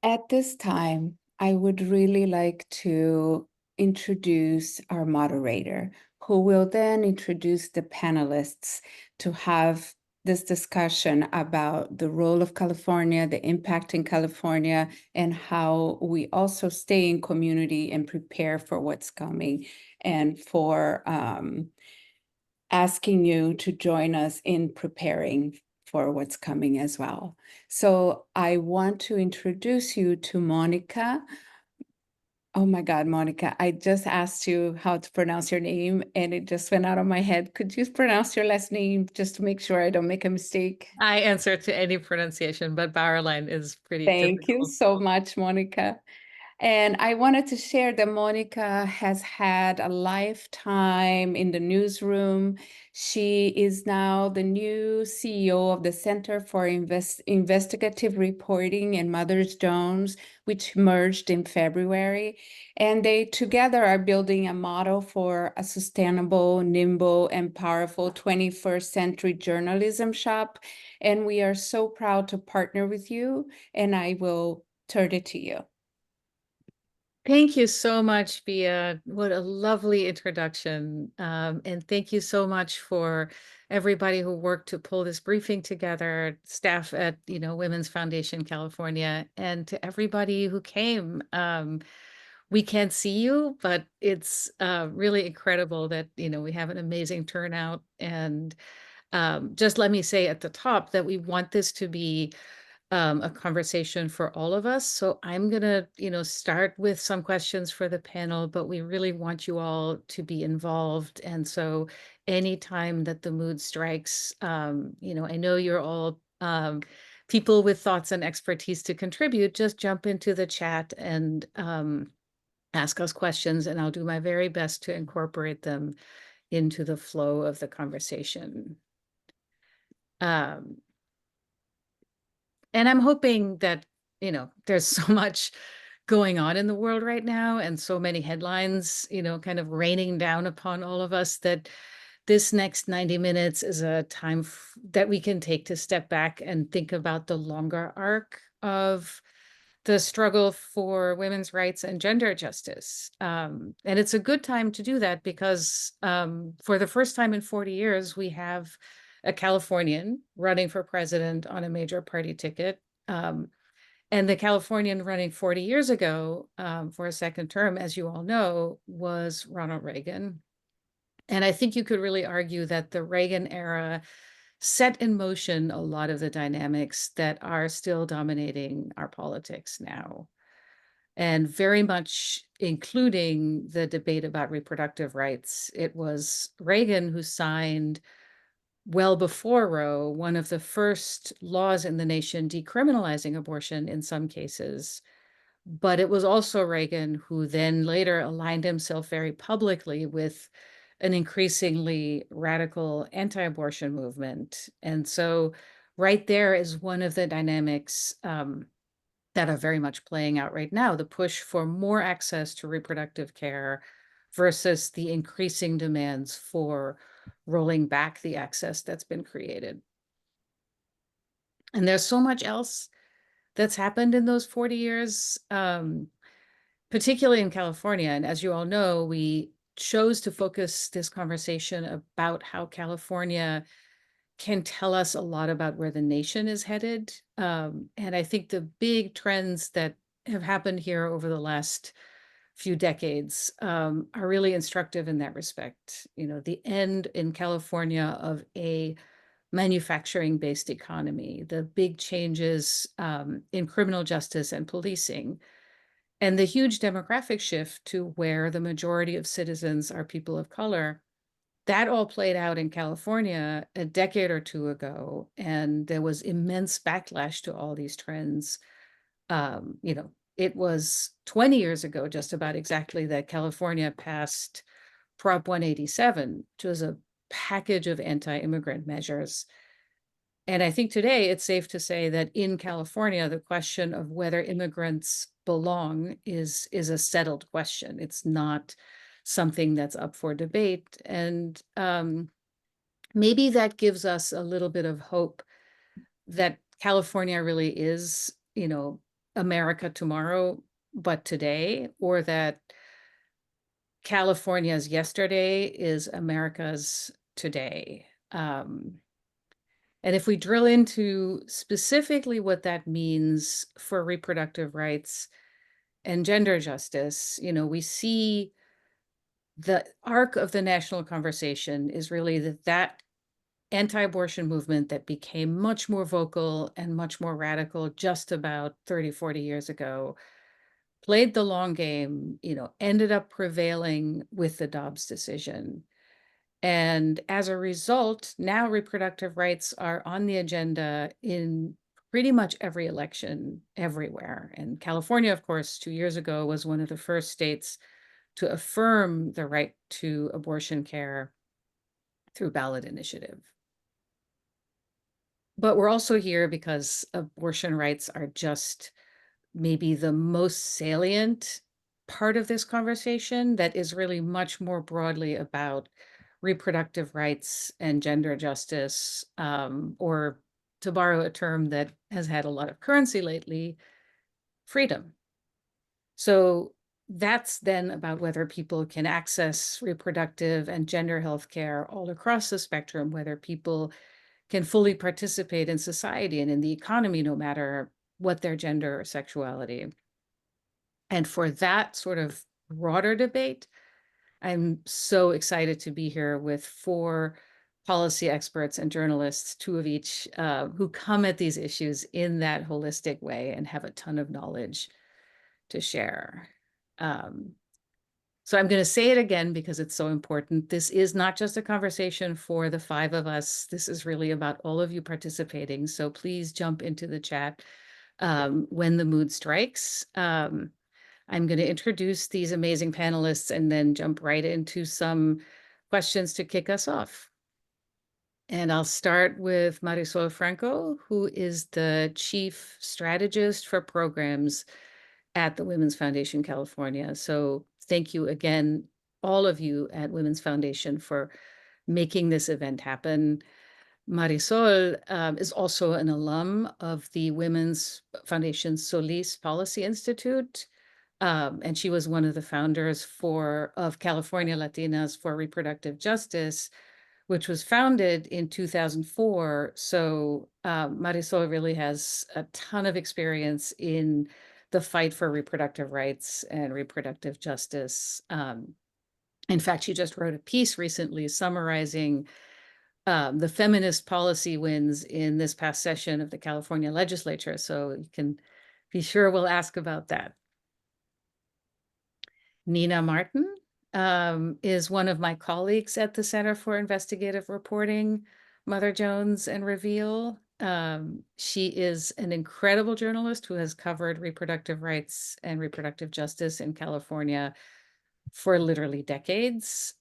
At this time, I would really like to introduce our moderator, who will then introduce the panelists to have this discussion about the role of California, the impact in California, and how we also stay in community and prepare for what's coming, and for asking you to join us in preparing for what's coming as well. So I want to introduce you to Monica. Oh my God, Monica, I just asked you how to pronounce your name and it just went out of my head. Could you pronounce your last name just to make sure I don't make a mistake? I answer to any pronunciation, but Bauerlein is pretty Thank you typical. so much, Monica. And I wanted to share that Monica has had a lifetime in the newsroom. She is now the new CEO of the Center for Investigative Reporting and Mother's Jones, which merged in February. And they together are building a model for a sustainable, nimble, and powerful 21st century journalism shop. And we are so proud to partner with you. And I will turn it to you. Thank you so much, Bia. What a lovely introduction. And thank you so much for everybody who worked to pull this briefing together, staff at, Women's Foundation California, and to everybody who came. We can't see you, but it's really incredible that, we have an amazing turnout. And just let me say at the top that we want this to be a conversation for all of us. So I'm gonna, start with some questions for the panel, but we really want you all to be involved. And so anytime that the mood strikes, I know you're all people with thoughts and expertise to contribute, just jump into the chat and ask us questions, and I'll do my very best to incorporate them into the flow of the conversation. Um, And I'm hoping that, there's so much going on in the world right now and so many headlines, kind of raining down upon all of us, that this next 90 minutes is a time that we can take to step back and think about the longer arc of the struggle for women's rights and gender justice. And it's a good time to do that because for the first time in 40 years, we have a Californian running for president on a major party ticket. And the Californian running 40 years ago for a second term, as you all know, was Ronald Reagan. And I think you could really argue that the Reagan era set in motion a lot of the dynamics that are still dominating our politics now, and very much including the debate about reproductive rights. It was Reagan who signed, well before Roe, one of the first laws in the nation decriminalizing abortion in some cases. But it was also Reagan who then later aligned himself very publicly with an increasingly radical anti-abortion movement. And so right there is one of the dynamics that are very much playing out right now, the push for more access to reproductive care versus the increasing demands for rolling back the access that's been created. And there's so much else that's happened in those 40 years, particularly in California. And as you all know, we chose to focus this conversation about how California can tell us a lot about where the nation is headed. And I think the big trends that have happened here over the last few decades are really instructive in that respect. The end in California of a manufacturing-based economy, the big changes in criminal justice and policing, and the huge demographic shift to where the majority of citizens are people of color. That all played out in California a decade or two ago, and there was immense backlash to all these trends. It was 20 years ago, just about exactly, that California passed Prop 187, which was a package of anti-immigrant measures. And I think today it's safe to say that in California, the question of whether immigrants belong is a settled question. It's not something that's up for debate. And maybe that gives us a little bit of hope that California really is, America tomorrow, but today, or that California's yesterday is America's today. And if we drill into specifically what that means for reproductive rights and gender justice, we see the arc of the national conversation is really that anti-abortion movement that became much more vocal and much more radical just about 30, 40 years ago, played the long game, ended up prevailing with the Dobbs decision. And as a result, now reproductive rights are on the agenda in pretty much every election everywhere. And California, of course, 2 years ago was one of the first states to affirm the right to abortion care through ballot initiative. But we're also here because abortion rights are just maybe the most salient part of this conversation that is really much more broadly about reproductive rights and gender justice, or to borrow a term that has had a lot of currency lately, freedom. So that's then about whether people can access reproductive and gender health care all across the spectrum, whether people can fully participate in society and in the economy, no matter what their gender or sexuality. And for that sort of broader debate, I'm so excited to be here with 4 policy experts and journalists, 2 of each, who come at these issues in that holistic way and have a ton of knowledge to share. So I'm going to say it again because it's so important. This is not just a conversation for the 5 of us. This is really about all of you participating. So please jump into the chat when the mood strikes. I'm going to introduce these amazing panelists and then jump right into some questions to kick us off. And I'll start with Marisol Franco, who is the chief strategist for programs at the Women's Foundation California. So thank you again, all of you at Women's Foundation, for making this event happen. Marisol is also an alum of the Women's Foundation Solis Policy Institute. And she was one of the founders of California Latinas for Reproductive Justice, which was founded in 2004. So Marisol really has a ton of experience in the fight for reproductive rights and reproductive justice. In fact, she just wrote a piece recently summarizing the feminist policy wins in this past session of the California legislature. So you can be sure we'll ask about that. Nina Martin is one of my colleagues at the Center for Investigative Reporting, Mother Jones and Reveal. She is an incredible journalist who has covered reproductive rights and reproductive justice in California for literally decades.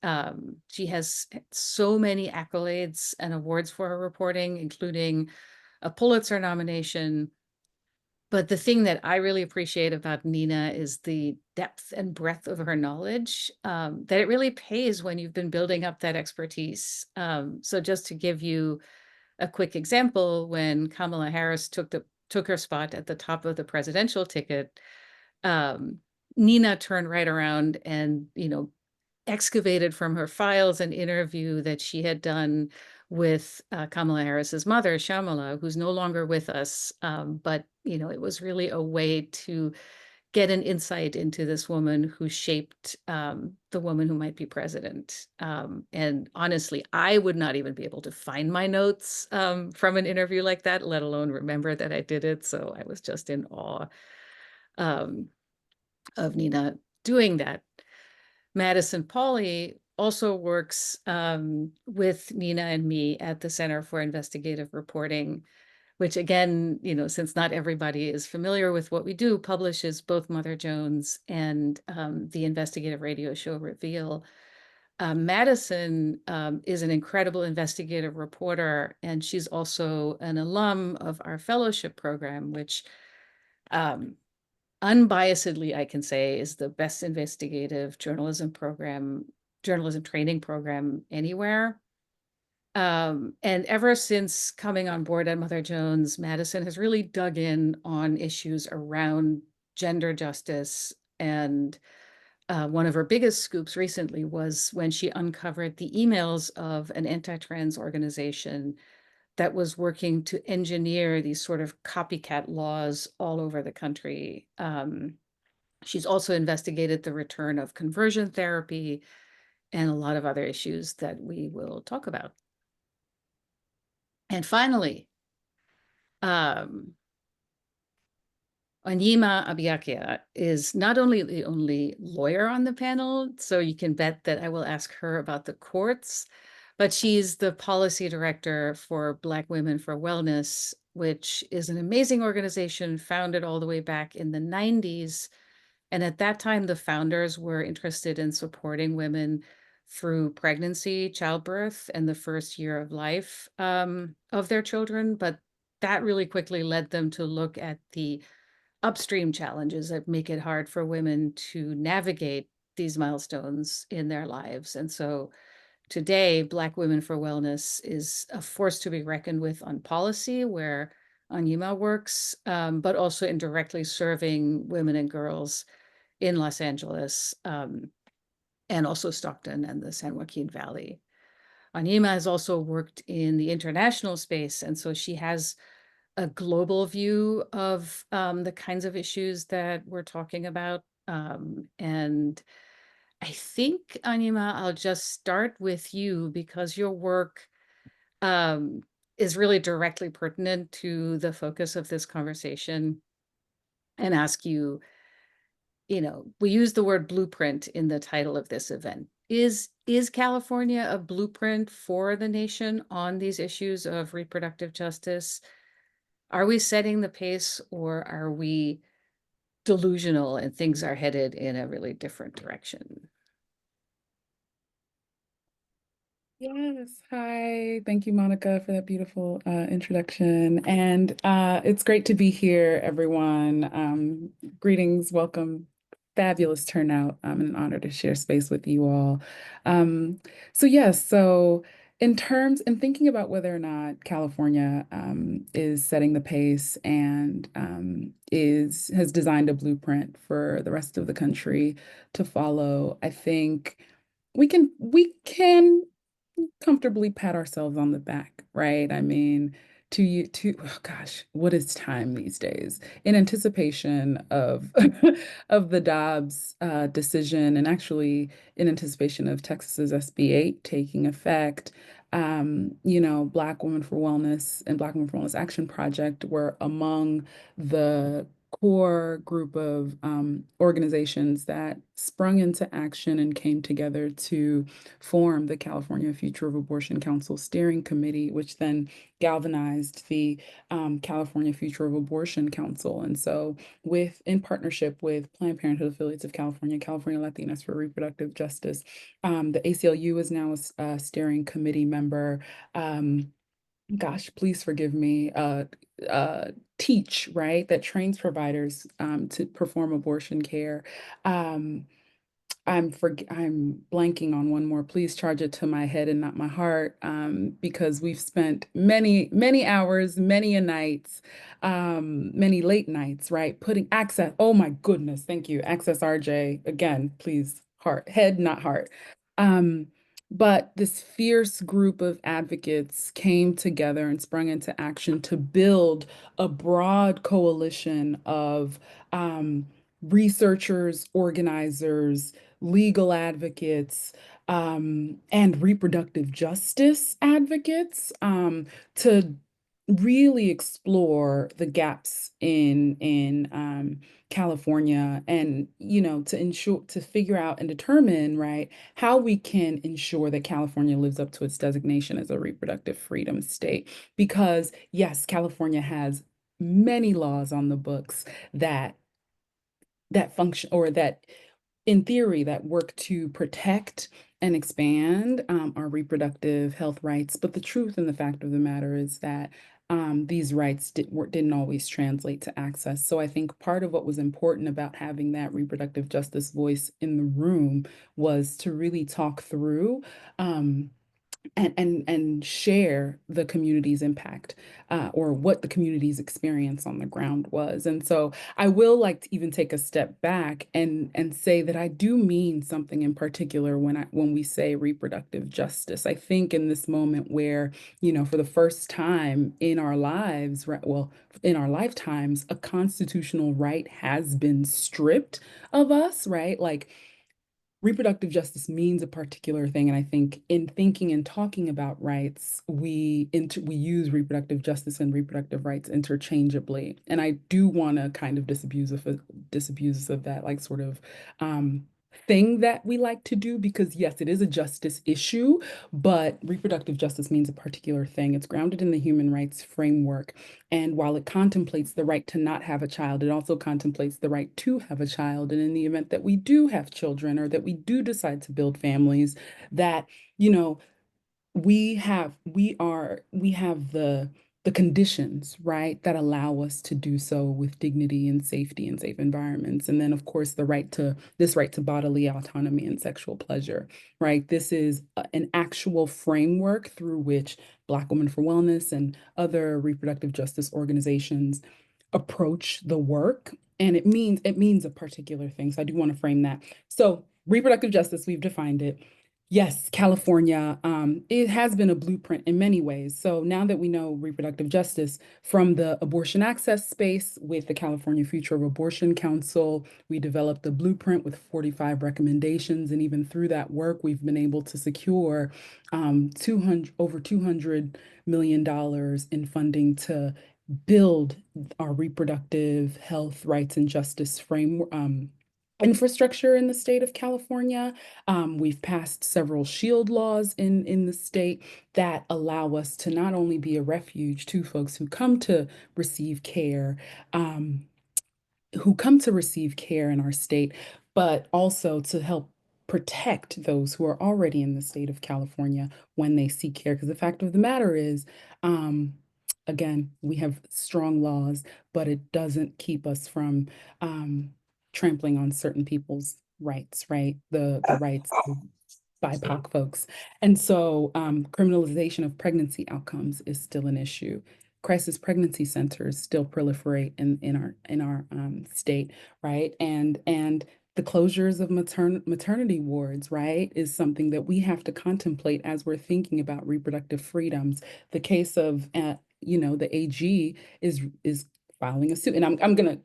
She has so many accolades and awards for her reporting, including a Pulitzer nomination. But the thing that I really appreciate about Nina is the depth and breadth of her knowledge, that it really pays when you've been building up that expertise. So just to give you a quick example, when Kamala Harris took her spot at the top of the presidential ticket, Nina turned right around and, excavated from her files an interview that she had done with Kamala Harris's mother, Shamala, who's no longer with us. But, it was really a way to get an insight into this woman who shaped the woman who might be president. And honestly, I would not even be able to find my notes from an interview like that, let alone remember that I did it. So I was just in awe of Nina doing that. Madison Pauly also works with Nina and me at the Center for Investigative Reporting, which again, since not everybody is familiar with what we do, publishes both Mother Jones and the investigative radio show Reveal. Madison is an incredible investigative reporter, and she's also an alum of our fellowship program, which unbiasedly, I can say, is the best investigative journalism training program anywhere. And ever since coming on board at Mother Jones, Madison has really dug in on issues around gender justice. And one of her biggest scoops recently was when she uncovered the emails of an anti-trans organization that was working to engineer these sort of copycat laws all over the country. She's also investigated the return of conversion therapy and a lot of other issues that we will talk about. And finally, um, Onyema Abiakia is not only the only lawyer on the panel, so you can bet that I will ask her about the courts, but she's the policy director for Black Women for Wellness, which is an amazing organization founded all the way back in the 90s. And at that time, the founders were interested in supporting women through pregnancy, childbirth, and the first year of life of their children. But that really quickly led them to look at the upstream challenges that make it hard for women to navigate these milestones in their lives. And so today, Black Women for Wellness is a force to be reckoned with on policy, where Anyima works, but also in directly serving women and girls in Los Angeles, and also Stockton and the San Joaquin Valley. Anyima has also worked in the international space, and so she has a global view of the kinds of issues that we're talking about. And I think, Anyima, I'll just start with you because your work um, is really directly pertinent to the focus of this conversation, and ask you, we use the word blueprint in the title of this event. Is California a blueprint for the nation on these issues of reproductive justice? Are we setting the pace, or are we delusional and things are headed in a really different direction? Yes. Hi. Thank you, Monica, for that beautiful introduction. And it's great to be here, everyone. Greetings, welcome. Fabulous turnout. And an honor to share space with you all. Um, yes, so in thinking about whether or not California is setting the pace and has designed a blueprint for the rest of the country to follow, I think we can comfortably pat ourselves on the back, right? I mean, oh gosh, what is time these days? In anticipation of of the Dobbs decision, and actually in anticipation of Texas's SB 8 taking effect, Black Women for Wellness and Black Women for Wellness Action Project were among the core group of organizations that sprung into action and came together to formed the California Future of Abortion Council Steering Committee, which then galvanized the California Future of Abortion Council. And so, in partnership with Planned Parenthood Affiliates of California, California Latinas for Reproductive Justice, the ACLU is now a steering committee member. Gosh, please forgive me. Teach, right, that trains providers to perform abortion care. Um, I'm blanking on one more. Please charge it to my head and not my heart, because we've spent many hours, many a nights, many late nights, right? Putting access. Oh my goodness, thank you. Access RJ again, please. Heart, head, not heart. Um, but this fierce group of advocates came together and sprung into action to build a broad coalition of researchers, organizers, legal advocates, and reproductive justice advocates, to really explore the gaps in California, and to figure out and determine, right, how we can ensure that California lives up to its designation as a reproductive freedom state. Because yes, California has many laws on the books that function, or that in theory that work to protect and expand our reproductive health rights. But the truth and the fact of the matter is that these rights didn't always translate to access. So I think part of what was important about having that reproductive justice voice in the room was to really talk through um, and share the community's impact, or what the community's experience on the ground was. And so I will like to even take a step back and say that I do mean something in particular when we say reproductive justice. I think in this moment where, for the first time in our lives, right, well, in our lifetimes, a constitutional right has been stripped of us, right? Like, reproductive justice means a particular thing, and I think in thinking and talking about rights, we use reproductive justice and reproductive rights interchangeably. And I do want to kind of disabuse of that, like, sort of thing that we like to do, because yes, it is a justice issue, but reproductive justice means a particular thing. It's grounded in the human rights framework, and while it contemplates the right to not have a child, it also contemplates the right to have a child. And in the event that we do have children, or that we do decide to build families, that, you know, we have the conditions, right, that allow us to do so with dignity and safety and safe environments. And then, of course, this right to bodily autonomy and sexual pleasure, right? This is an actual framework through which Black Women for Wellness and other reproductive justice organizations approach the work. And it means a particular thing. So I do want to frame that. So reproductive justice, we've defined it. Yes, California, it has been a blueprint in many ways. So now that we know reproductive justice from the abortion access space with the California Future of Abortion Council, we developed a blueprint with 45 recommendations. And even through that work, we've been able to secure over $200 million in funding to build our reproductive health, rights, and justice framework. Infrastructure in the state of California. We've passed several shield laws in the state that allow us to not only be a refuge to folks receive care, um, who come to receive care in our state, but also to help protect those who are already in the state of California when they seek care. Because the fact of the matter is, again, we have strong laws, but it doesn't keep us from trampling on certain people's rights, right? The rights of BIPOC folks. And so criminalization of pregnancy outcomes is still an issue. Crisis pregnancy centers still proliferate in our state, right? And the closures of maternity wards, right, is something that we have to contemplate as we're thinking about reproductive freedoms. The case of the AG is filing a suit, and I'm gonna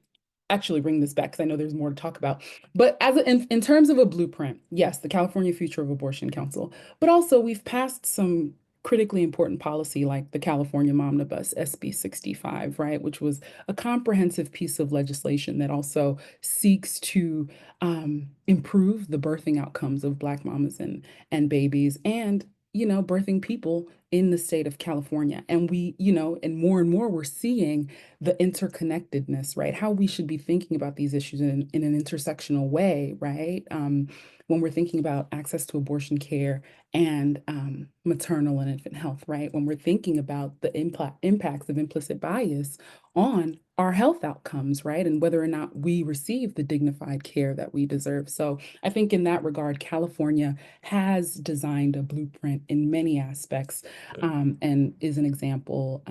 actually bring this back because I know there's more to talk about. But in terms of a blueprint, yes, the California Future of Abortion Council, but also we've passed some critically important policy like the California Momnibus SB 65, right, which was a comprehensive piece of legislation that also seeks to improve the birthing outcomes of Black mamas and babies, and birthing people in the state of California. And and more we're seeing the interconnectedness, right? How we should be thinking about these issues in an intersectional way, right? When we're thinking about access to abortion care and maternal and infant health, right? When we're thinking about the impacts of implicit bias on our health outcomes, right? And whether or not we receive the dignified care that we deserve. So I think in that regard, California has designed a blueprint in many aspects, and is an example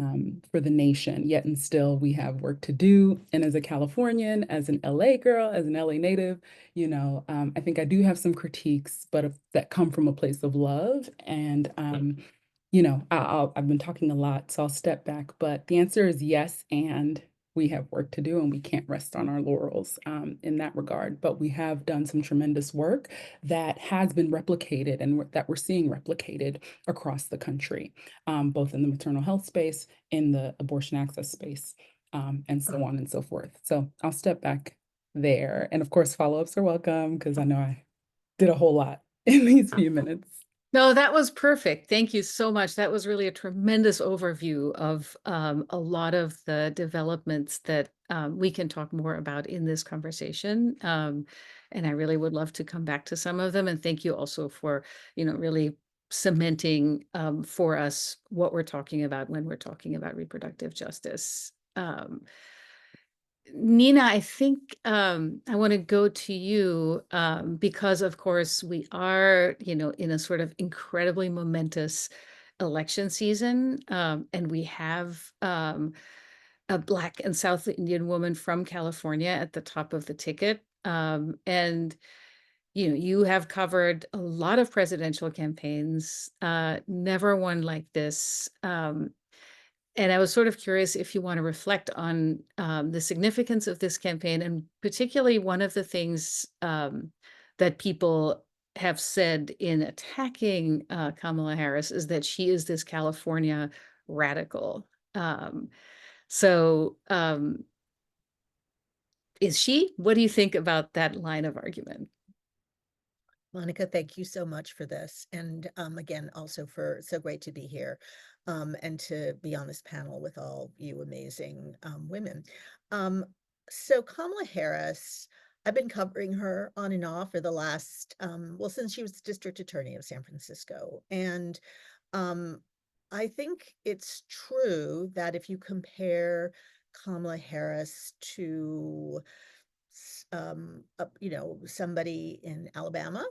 for the nation. Yet and still, we have work to do. And as a Californian, as an LA girl, as an LA native, I think I do have some critiques, but that come from a place of love. And I've been talking a lot, so I'll step back. But the answer is yes, and we have work to do, and we can't rest on our laurels in that regard. But we have done some tremendous work that has been replicated, and that we're seeing replicated across the country, both in the maternal health space, in the abortion access space, and so on and so forth. So I'll step back there. And of course, follow-ups are welcome, because I know I did a whole lot in these few minutes. No, that was perfect. Thank you so much. That was really a tremendous overview of a lot of the developments that we can talk more about in this conversation. And I really would love to come back to some of them. And thank you also for, really cementing for us what we're talking about when we're talking about reproductive justice. Nina, I think I want to go to you because, of course, we are, in a sort of incredibly momentous election season, and we have a Black and South Indian woman from California at the top of the ticket. And you have covered a lot of presidential campaigns, never one like this. And I was sort of curious if you want to reflect on the significance of this campaign, and particularly one of the things that people have said in attacking Kamala Harris is that she is this California radical. Um, so is she? What do you think about that line of argument? Monica, thank you so much for this. And again, also for so great to be here and to be on this panel with all you amazing women. Um, so Kamala Harris, I've been covering her on and off for the last, well, since she was district attorney of San Francisco. And um, I think it's true that if you compare Kamala Harris to somebody in Alabama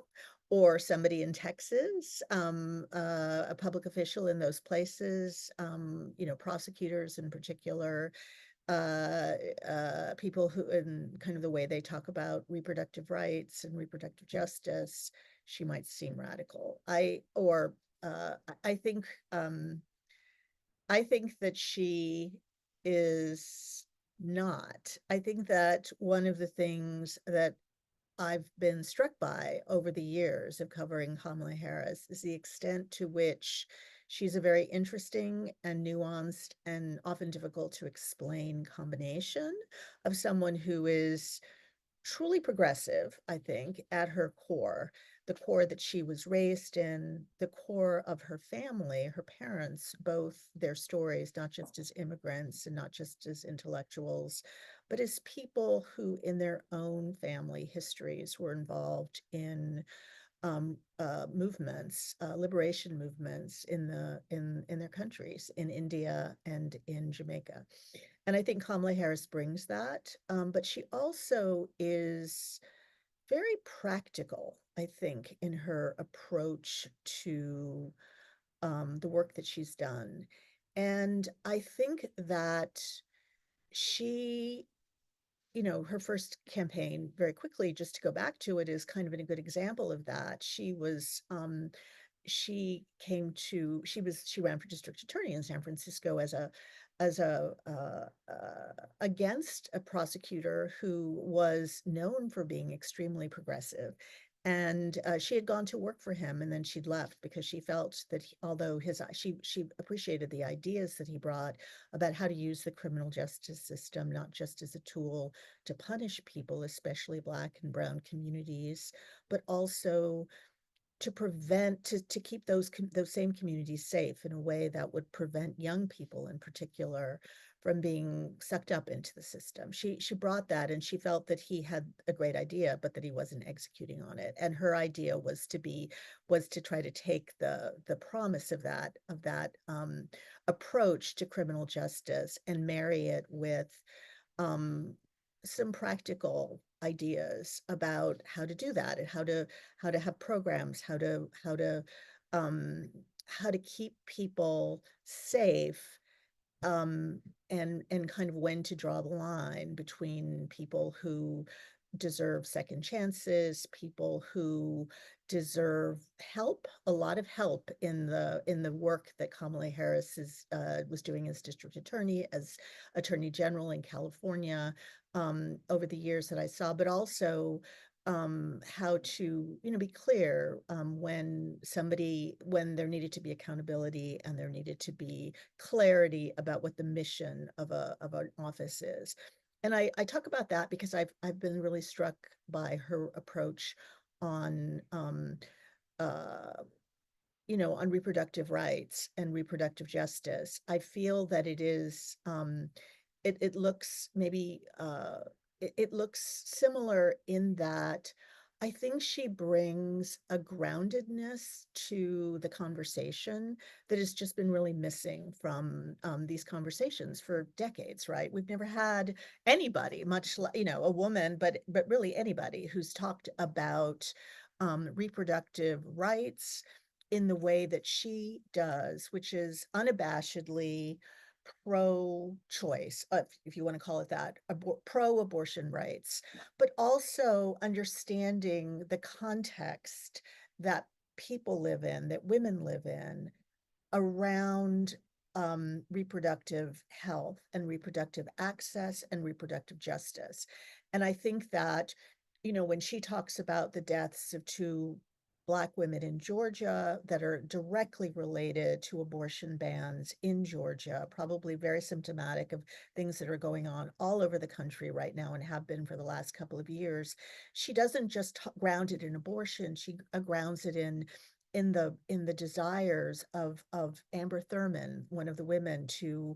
or somebody in Texas, a public official in those places, prosecutors in particular, people who, in kind of the way they talk about reproductive rights and reproductive justice, she might seem radical. I think I think that she is not. I think that one of the things that I've been struck by over the years of covering Kamala Harris is the extent to which she's a very interesting and nuanced and often difficult to explain combination of someone who is truly progressive, I think, at her core, the core that she was raised in, the core of her family, her parents, both their stories, not just as immigrants and not just as intellectuals, but as people who in their own family histories were involved in movements, liberation movements in their countries, in India and in Jamaica. And I think Kamala Harris brings that, but she also is very practical, I think, in her approach to the work that she's done. And I think that she, her first campaign, very quickly, just to go back to it, is kind of a good example of that. She ran for district attorney in San Francisco against a prosecutor who was known for being extremely progressive. And she had gone to work for him, and then she'd left because she felt that although she appreciated the ideas that he brought about how to use the criminal justice system, not just as a tool to punish people, especially Black and Brown communities, but also to keep those same communities safe in a way that would prevent young people in particular from being sucked up into the system. She brought that, and she felt that he had a great idea, but that he wasn't executing on it. And her idea was to try to take the promise of that approach to criminal justice and marry it with some practical ideas about how to do that and how to have programs, um, how to keep people safe, and kind of when to draw the line between people who deserve second chances, people who deserve help, a lot of help in the work that Kamala Harris was doing as district attorney, as attorney general in California, over the years that I saw, but also how to be clear when there needed to be accountability and there needed to be clarity about what the mission of an office is. And I talk about that because I've been really struck by her approach on on reproductive rights and reproductive justice. I feel that it looks maybe it looks similar in that I think she brings a groundedness to the conversation that has just been really missing from these conversations for decades, right? We've never had anybody, much like, a woman, but really anybody who's talked about reproductive rights in the way that she does, which is unabashedly pro-choice, if you want to call it that, pro-abortion rights, but also understanding the context that people live in, that women live in, around reproductive health and reproductive access and reproductive justice. And I think that, when she talks about the deaths of two Black women in Georgia that are directly related to abortion bans in Georgia, probably very symptomatic of things that are going on all over the country right now and have been for the last couple of years. She doesn't just ground it in abortion, she grounds it in the desires of Amber Thurman, one of the women, to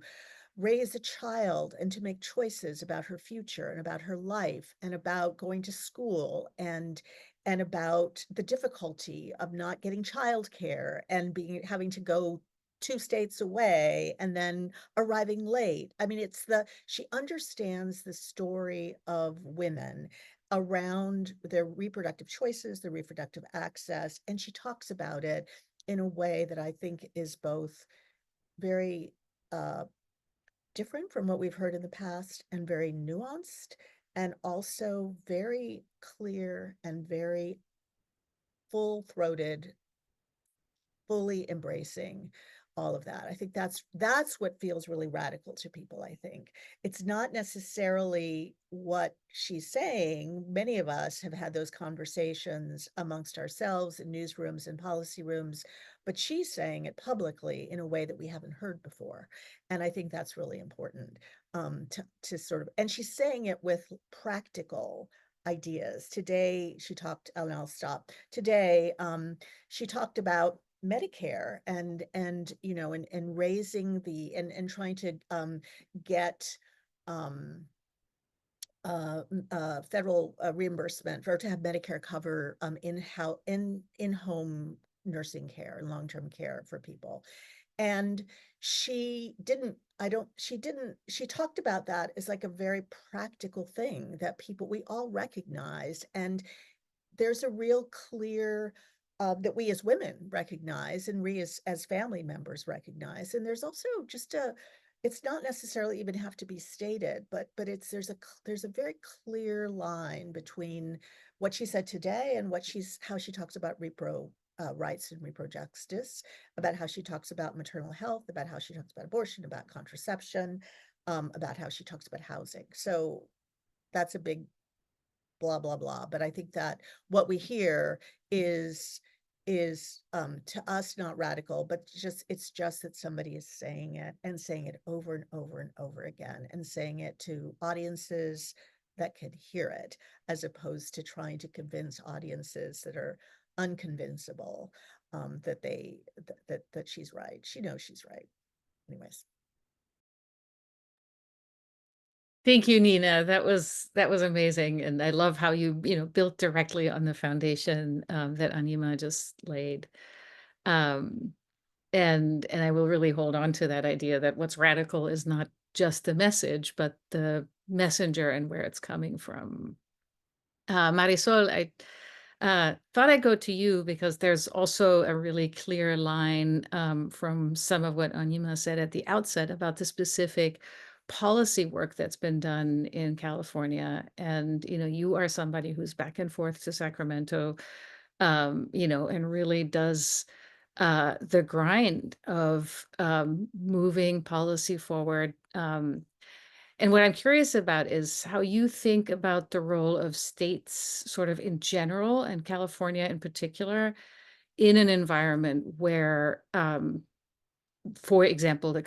raise a child and to make choices about her future and about her life and about going to school and about the difficulty of not getting childcare and having to go 2 states away and then arriving late. I mean, she understands the story of women around their reproductive choices, their reproductive access, and she talks about it in a way that I think is both very different from what we've heard in the past and very nuanced and also very clear and very full-throated, fully embracing all of that. I think that's what feels really radical to people. I think it's not necessarily what she's saying. Many of us have had those conversations amongst ourselves in newsrooms and policy rooms, but she's saying it publicly in a way that we haven't heard before. And I think that's really important to sort of, and she's saying it with practical ideas. Today she talked, and I'll stop. Today she talked about Medicare and raising the and trying to get federal reimbursement to have Medicare cover in-home nursing care and long-term care for people. And she talked about that as like a very practical thing that we all recognized. And there's a real clear that we as women recognize and we as family members recognize. And there's also just it's not necessarily even have to be stated, but there's a very clear line between what she said today and how she talks about repro rights and repro justice, about how she talks about maternal health, about how she talks about abortion, about contraception, about how she talks about housing. So that's a big blah, blah, blah. But I think that what we hear is to us not radical, but it's just that somebody is saying it and saying it over and over and over again and saying it to audiences that can hear it, as opposed to trying to convince audiences that are unconvincible that she's right. She knows she's right. Anyways. Thank you, Nina. That was amazing. And I love how you built directly on the foundation that Anima just laid. And I will really hold on to that idea that what's radical is not just the message, but the messenger and where it's coming from. Marisol, I thought I'd go to you because there's also a really clear line from some of what Anima said at the outset about the specific policy work that's been done in California. And, you are somebody who's back and forth to Sacramento, and really does the grind of moving policy forward. And what I'm curious about is how you think about the role of states sort of in general and California in particular in an environment where, for example, the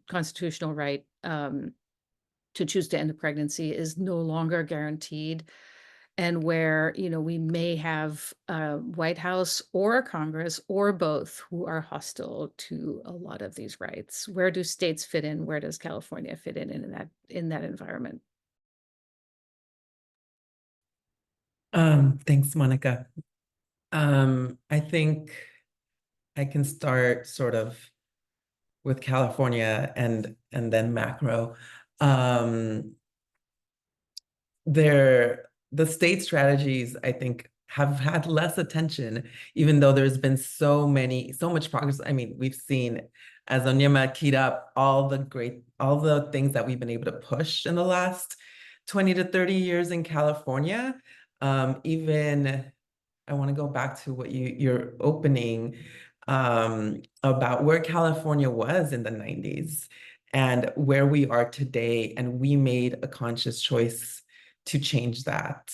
constitutional right to choose to end a pregnancy is no longer guaranteed, and where we may have a White House or a Congress or both who are hostile to a lot of these rights. Where do states fit in? Where does California fit in that environment? Thanks, Monica. I think I can start sort of with California and then macro. The state strategies, I think, have had less attention, even though there's been so much progress. I mean, we've seen, as Onyema keyed up, all the things that we've been able to push in the last 20 to 30 years in California. Even I want to go back to what your opening about where California was in the 90s and where we are today. And we made a conscious choice to change that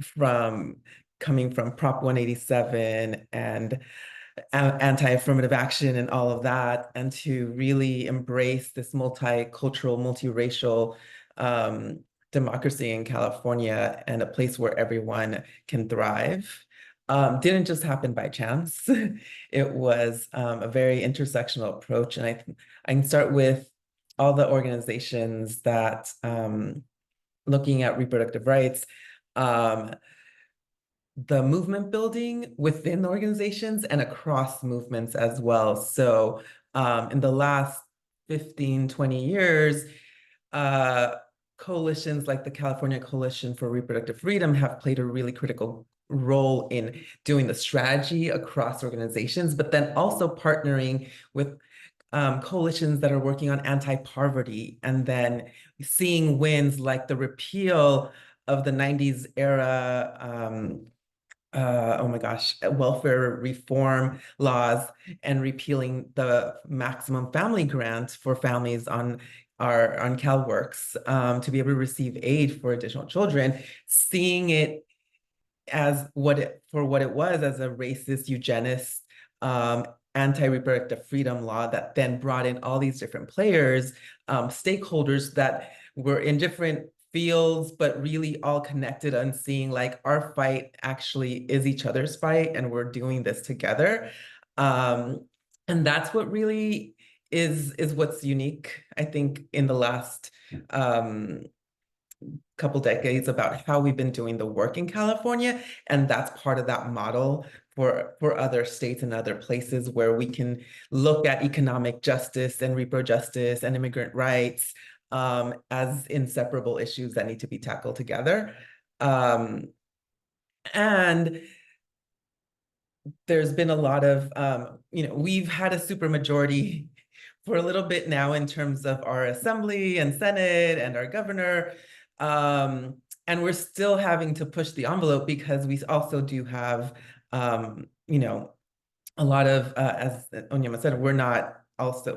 from coming from Prop 187 and anti-affirmative action and all of that, and to really embrace this multicultural, multiracial democracy in California and a place where everyone can thrive. Didn't just happen by chance. It was a very intersectional approach. And I can start with all the organizations that looking at reproductive rights, the movement building within organizations and across movements as well. So in the last 15, 20 years, coalitions like the California Coalition for Reproductive Freedom have played a really critical role in doing the strategy across organizations, but then also partnering with coalitions that are working on anti-poverty, and then seeing wins like the repeal of the 90s era oh my gosh, welfare reform laws and repealing the maximum family grant for families on CalWORKs to be able to receive aid for additional children, seeing it as what it was, as a racist, eugenist, anti-reproductive freedom law that then brought in all these different players, stakeholders that were in different fields, but really all connected on seeing like our fight actually is each other's fight and we're doing this together. And that's what really is what's unique, I think, in the last couple decades about how we've been doing the work in California. And that's part of that model for other states and other places where we can look at economic justice and reproductive justice and immigrant rights as inseparable issues that need to be tackled together. And there's been a lot of, we've had a supermajority for a little bit now in terms of our assembly and Senate and our governor. And we're still having to push the envelope because we also do have, a lot of, as Onyema said,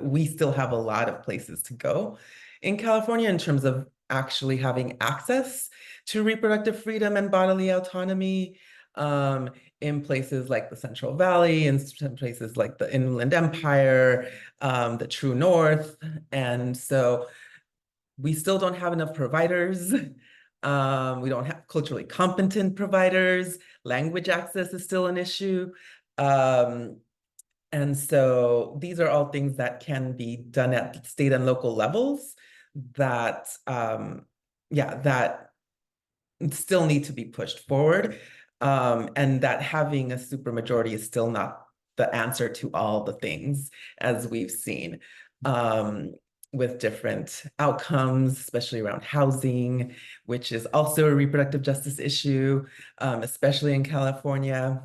we still have a lot of places to go in California in terms of actually having access to reproductive freedom and bodily autonomy in places like the Central Valley, in some places like the Inland Empire, the True North. And so we still don't have enough providers. We don't have culturally competent providers. Language access is still an issue. And so these are all things that can be done at state and local levels that, that still need to be pushed forward. And that having a supermajority is still not the answer to all the things, as we've seen, with different outcomes, especially around housing, which is also a reproductive justice issue, especially in California.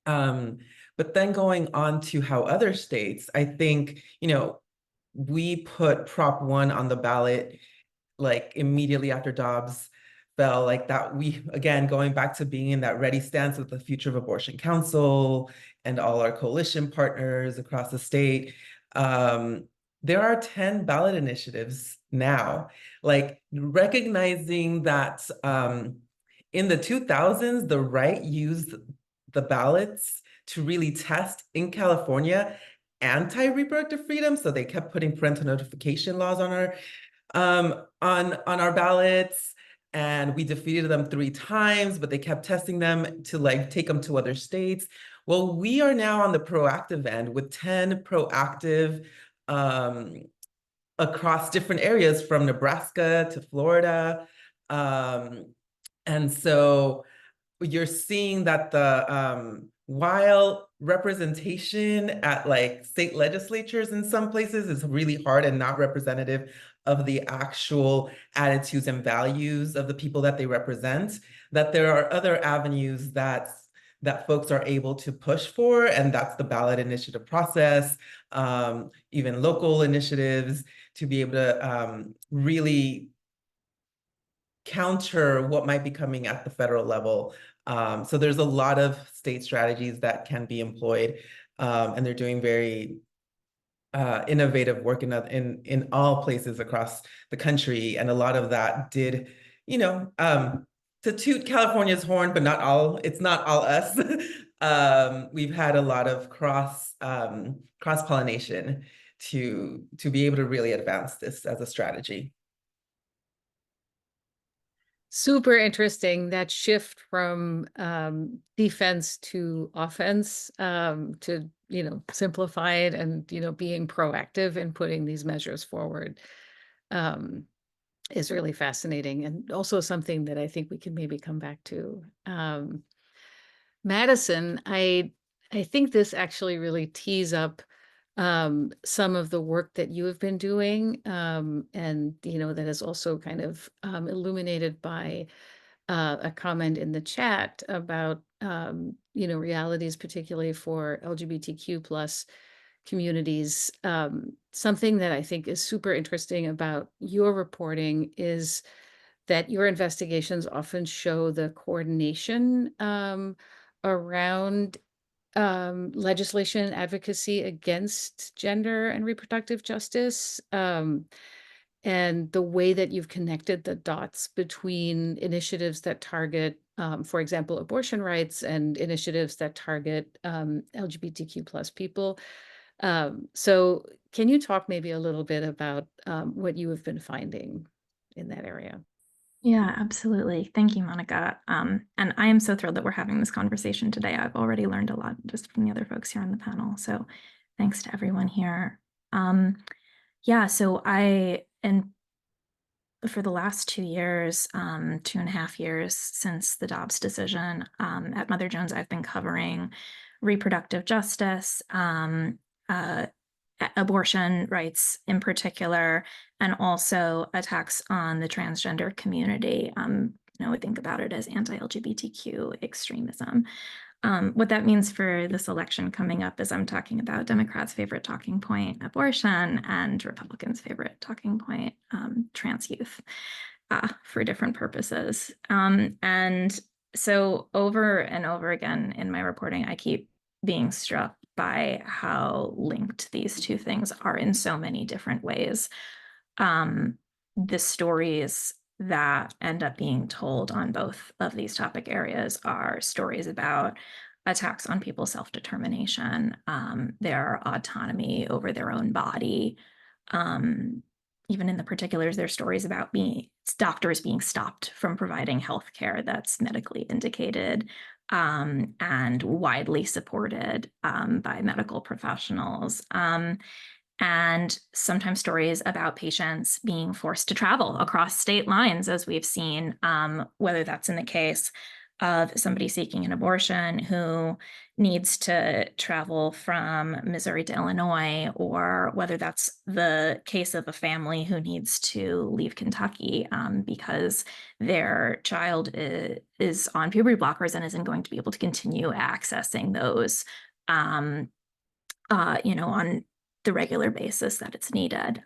But then going on to how other states, I think, we put Prop 1 on the ballot like immediately after Dobbs fell, like that. We, again, going back to being in that ready stance with the Future of Abortion Council and all our coalition partners across the state. There are 10 ballot initiatives now, like recognizing that in the 2000s, the right used the ballots to really test in California anti-reproductive freedom. So they kept putting parental notification laws on our ballots, and we defeated them 3 times, but they kept testing them to like take them to other states. Well, we are now on the proactive end with 10 proactive across different areas from Nebraska to Florida, And so you're seeing that while representation at like state legislatures in some places is really hard and not representative of the actual attitudes and values of the people that they represent, that there are other avenues that folks are able to push for, and that's the ballot initiative process, even local initiatives, to be able to really counter what might be coming at the federal level. So there's a lot of state strategies that can be employed, and they're doing very innovative work in all places across the country. And a lot of that did, to toot California's horn, but not all. It's not all us. We've had a lot of cross-pollination to be able to really advance this as a strategy. Super interesting, that shift from defense to offense, to, simplify it and, being proactive and putting these measures forward, is really fascinating, and also something that I think we can maybe come back to. Madison, I think this actually really tees up some of the work that you have been doing, and that is also kind of illuminated by a comment in the chat about realities, particularly for LGBTQ plus communities. Something that I think is super interesting about your reporting is that your investigations often show the coordination around legislation and advocacy against gender and reproductive justice, and the way that you've connected the dots between initiatives that target, for example, abortion rights, and initiatives that target LGBTQ plus people. So can you talk maybe a little bit about what you have been finding in that area? Yeah, absolutely. Thank you, Monica. And I am so thrilled that we're having this conversation today. I've already learned a lot just from the other folks here on the panel. So thanks to everyone here. Yeah, so and for the last 2 years, 2.5 years since the Dobbs decision, at Mother Jones, I've been covering reproductive justice, abortion rights in particular, and also attacks on the transgender community. We think about it as anti-LGBTQ extremism. What that means for this election coming up is I'm talking about Democrats' favorite talking point, abortion, and Republicans' favorite talking point, trans youth, for different purposes. And so over and over again in my reporting, I keep being struck by how linked these two things are in so many different ways. The stories that end up being told on both of these topic areas are stories about attacks on people's self-determination, their autonomy over their own body. Even in the particulars, there's stories about doctors being stopped from providing healthcare that's medically indicated, and widely supported by medical professionals. And sometimes stories about patients being forced to travel across state lines, as we've seen, whether that's in the case of somebody seeking an abortion who needs to travel from Missouri to Illinois, or whether that's the case of a family who needs to leave Kentucky because their child is on puberty blockers and isn't going to be able to continue accessing those, on the regular basis that it's needed,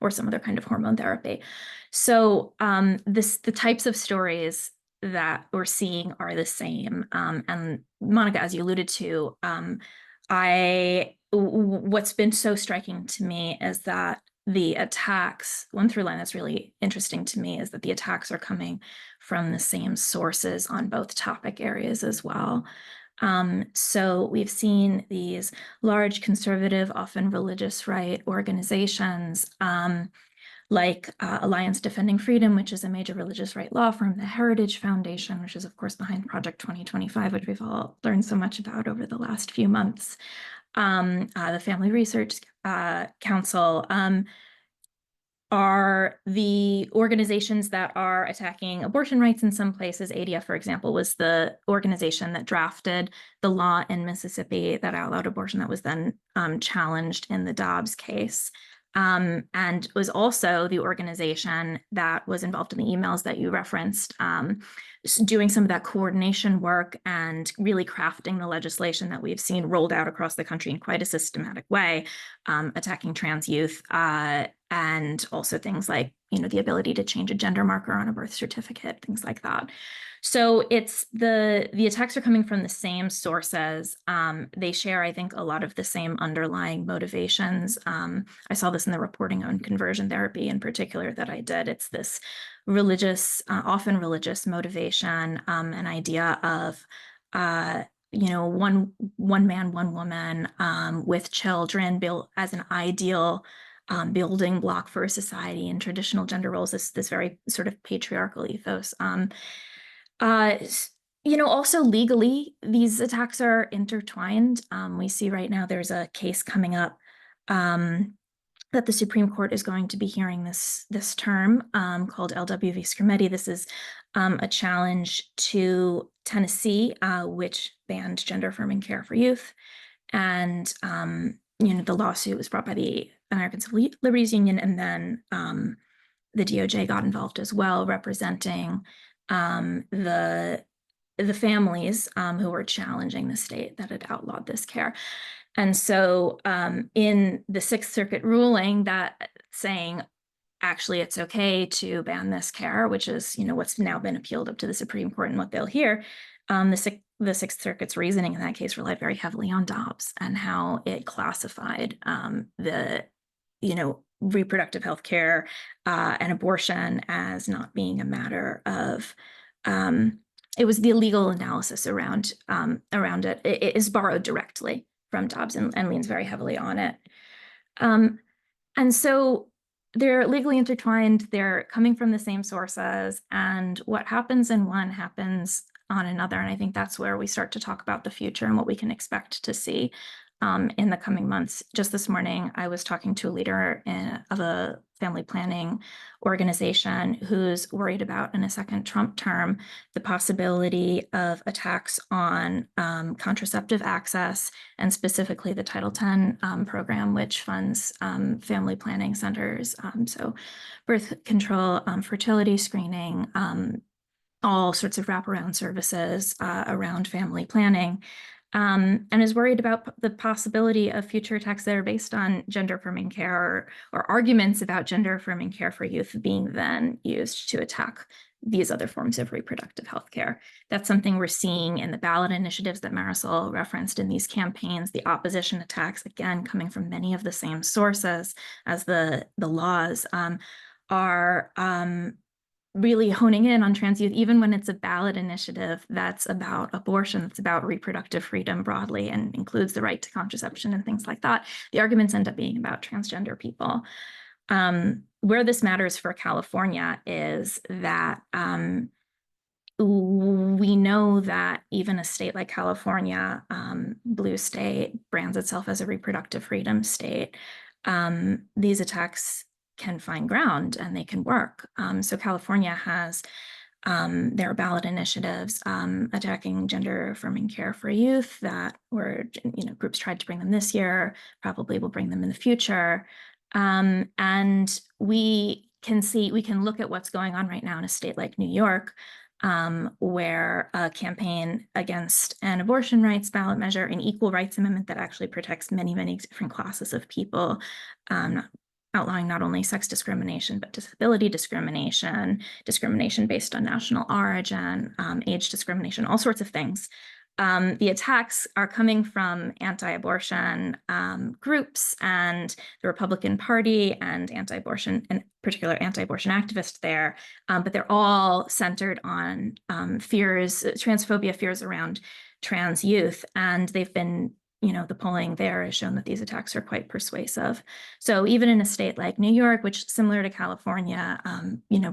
or some other kind of hormone therapy. So the types of stories that we're seeing are the same. And Monica, as you alluded to, what's been so striking to me is that the attacks, one through line that's really interesting to me is that the attacks are coming from the same sources on both topic areas as well. So we've seen these large conservative, often religious right organizations, like Alliance Defending Freedom, which is a major religious right law firm, the Heritage Foundation, which is of course behind Project 2025, which we've all learned so much about over the last few months, the Family Research Council, are the organizations that are attacking abortion rights in some places. ADF, for example, was the organization that drafted the law in Mississippi that outlawed abortion that was then challenged in the Dobbs case. And was also the organization that was involved in the emails that you referenced, doing some of that coordination work and really crafting the legislation that we've seen rolled out across the country in quite a systematic way, attacking trans youth, and also things like, the ability to change a gender marker on a birth certificate, things like that. So it's the attacks are coming from the same sources. They share, I think, a lot of the same underlying motivations. I saw this in the reporting on conversion therapy in particular that I did. It's this religious, often religious motivation, an idea of, one man, one woman with children built as an ideal building block for a society, and traditional gender roles, this very sort of patriarchal ethos. Also legally, these attacks are intertwined. We see right now there's a case coming up that the Supreme Court is going to be hearing this term called LW v. Scarametti. This is a challenge to Tennessee, which banned gender-affirming care for youth. And the lawsuit was brought by the American Civil Liberties Union, and then the DOJ got involved as well, representing the families who were challenging the state that had outlawed this care. And so in the Sixth Circuit ruling that saying, actually, it's okay to ban this care, which is, what's now been appealed up to the Supreme Court and what they'll hear, the Sixth Circuit's reasoning in that case relied very heavily on Dobbs and how it classified the, reproductive health care and abortion as not being a matter of, it was the legal analysis around it. It is borrowed directly from Dobbs and leans very heavily on it. And so they're legally intertwined, they're coming from the same sources, and what happens in one happens on another. And I think that's where we start to talk about the future and what we can expect to see in the coming months. Just this morning, I was talking to a leader of a family planning organization who's worried about, in a second Trump term, the possibility of attacks on contraceptive access, and specifically the Title X program, which funds family planning centers. So birth control, fertility screening, all sorts of wraparound services around family planning. And is worried about the possibility of future attacks that are based on gender-affirming care or arguments about gender-affirming care for youth being then used to attack these other forms of reproductive health care. That's something we're seeing in the ballot initiatives that Marisol referenced in these campaigns. The opposition attacks, again, coming from many of the same sources as the laws, are really honing in on trans youth, even when it's a ballot initiative that's about abortion, that's about reproductive freedom broadly and includes the right to contraception and things like that. The arguments end up being about transgender people. Where this matters for California is that we know that even a state like California, blue state, brands itself as a reproductive freedom state. These attacks can find ground and they can work. So California has their ballot initiatives attacking gender-affirming care for youth that were, groups tried to bring them this year, probably will bring them in the future. And we can look at what's going on right now in a state like New York, where a campaign against an abortion rights ballot measure, an equal rights amendment that actually protects many, many different classes of people, outlawing not only sex discrimination, but disability discrimination, discrimination based on national origin, age discrimination, all sorts of things. The attacks are coming from anti-abortion groups and the Republican Party and anti-abortion, in particular anti-abortion activists there, but they're all centered on fears, transphobia fears around trans youth, and they've been, the polling there has shown that these attacks are quite persuasive. So even in a state like New York, which similar to California,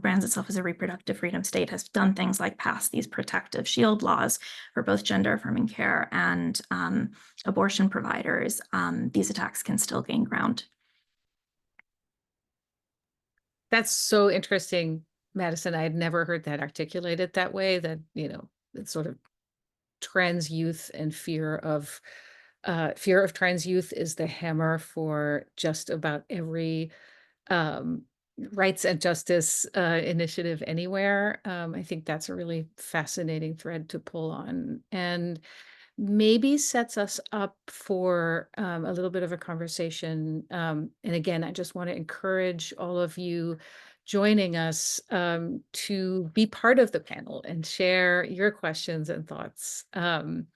brands itself as a reproductive freedom state, has done things like pass these protective shield laws for both gender-affirming care and abortion providers, these attacks can still gain ground. That's so interesting, Madison. I had never heard that articulated that way, that, it's sort of trans youth and fear of trans youth is the hammer for just about every um, rights and justice initiative anywhere. I think that's a really fascinating thread to pull on, and maybe sets us up for a little bit of a conversation. And again, I just want to encourage all of you joining us to be part of the panel and share your questions and thoughts. But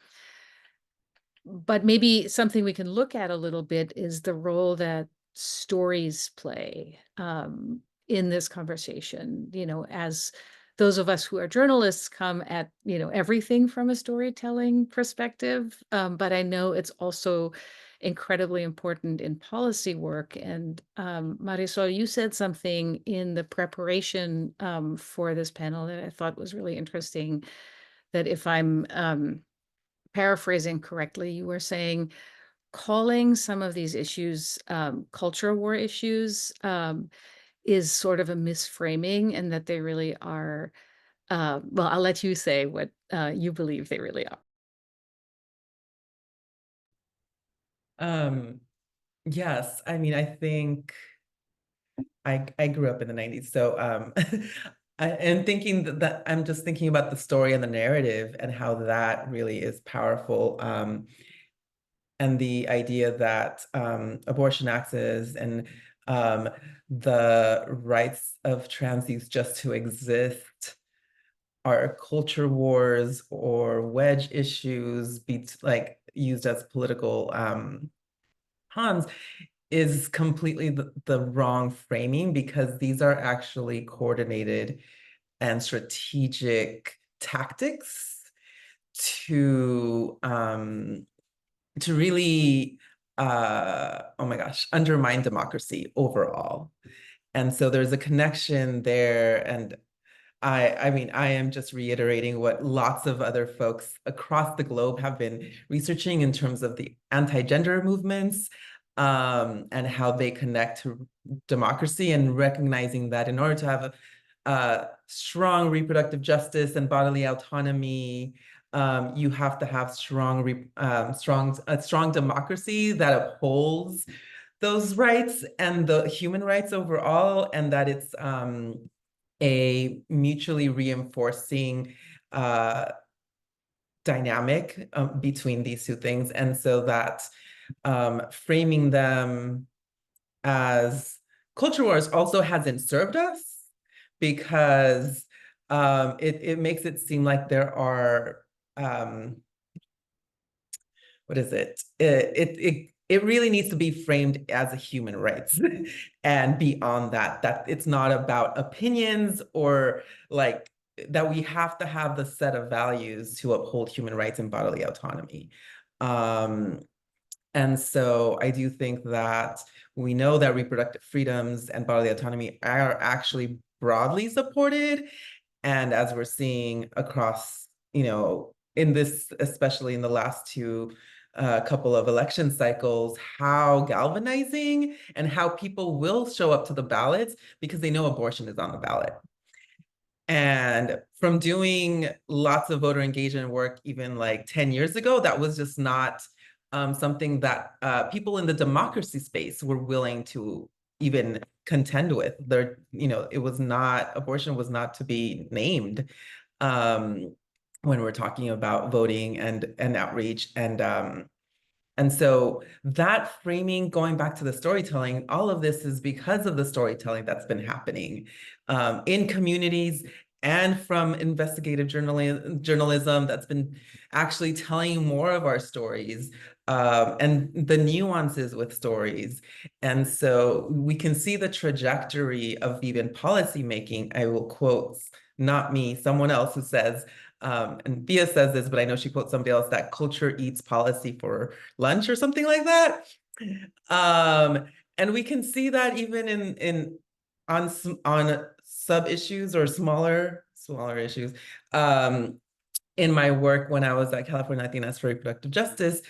maybe something we can look at a little bit is the role that stories play in this conversation, as those of us who are journalists come at, everything from a storytelling perspective. But I know it's also incredibly important in policy work. And Marisol, you said something in the preparation for this panel that I thought was really interesting, that if I'm paraphrasing correctly, you were saying calling some of these issues culture war issues is sort of a misframing, and that they really are, well, I'll let you say what you believe they really are. Yes, I mean, I think I grew up in the 90s, so and thinking that I'm just thinking about the story and the narrative and how that really is powerful. And the idea that abortion access and the rights of trans youth just to exist are culture wars or wedge issues, like used as political pawns, is completely the wrong framing, because these are actually coordinated and strategic tactics to really oh my gosh, undermine democracy overall. And so there's a connection there. And I mean, I am just reiterating what lots of other folks across the globe have been researching in terms of the anti-gender movements and how they connect to democracy, and recognizing that in order to have a strong reproductive justice and bodily autonomy, you have to have strong democracy that upholds those rights and the human rights overall, and that it's a mutually reinforcing dynamic between these two things. And so that framing them as culture wars also hasn't served us, because it makes it seem like there are what is it? It really needs to be framed as a human rights and beyond that it's not about opinions, or like that we have to have the set of values to uphold human rights and bodily autonomy. And so I do think that we know that reproductive freedoms and bodily autonomy are actually broadly supported. And as we're seeing across, in this, especially in the last two couple of election cycles, how galvanizing and how people will show up to the ballots because they know abortion is on the ballot. And from doing lots of voter engagement work, even like 10 years ago, that was just not something that people in the democracy space were willing to even contend with. It was not, abortion was not to be named when we're talking about voting and outreach. And so that framing, going back to the storytelling, all of this is because of the storytelling that's been happening in communities and from investigative journalism that's been actually telling more of our stories and the nuances with stories. And so we can see the trajectory of even policymaking. I will quote, not me, someone else who says, and Bia says this, but I know she quotes somebody else, that culture eats policy for lunch or something like that. And we can see that even on sub issues or smaller issues. In my work when I was at California Latinas for Reproductive Justice,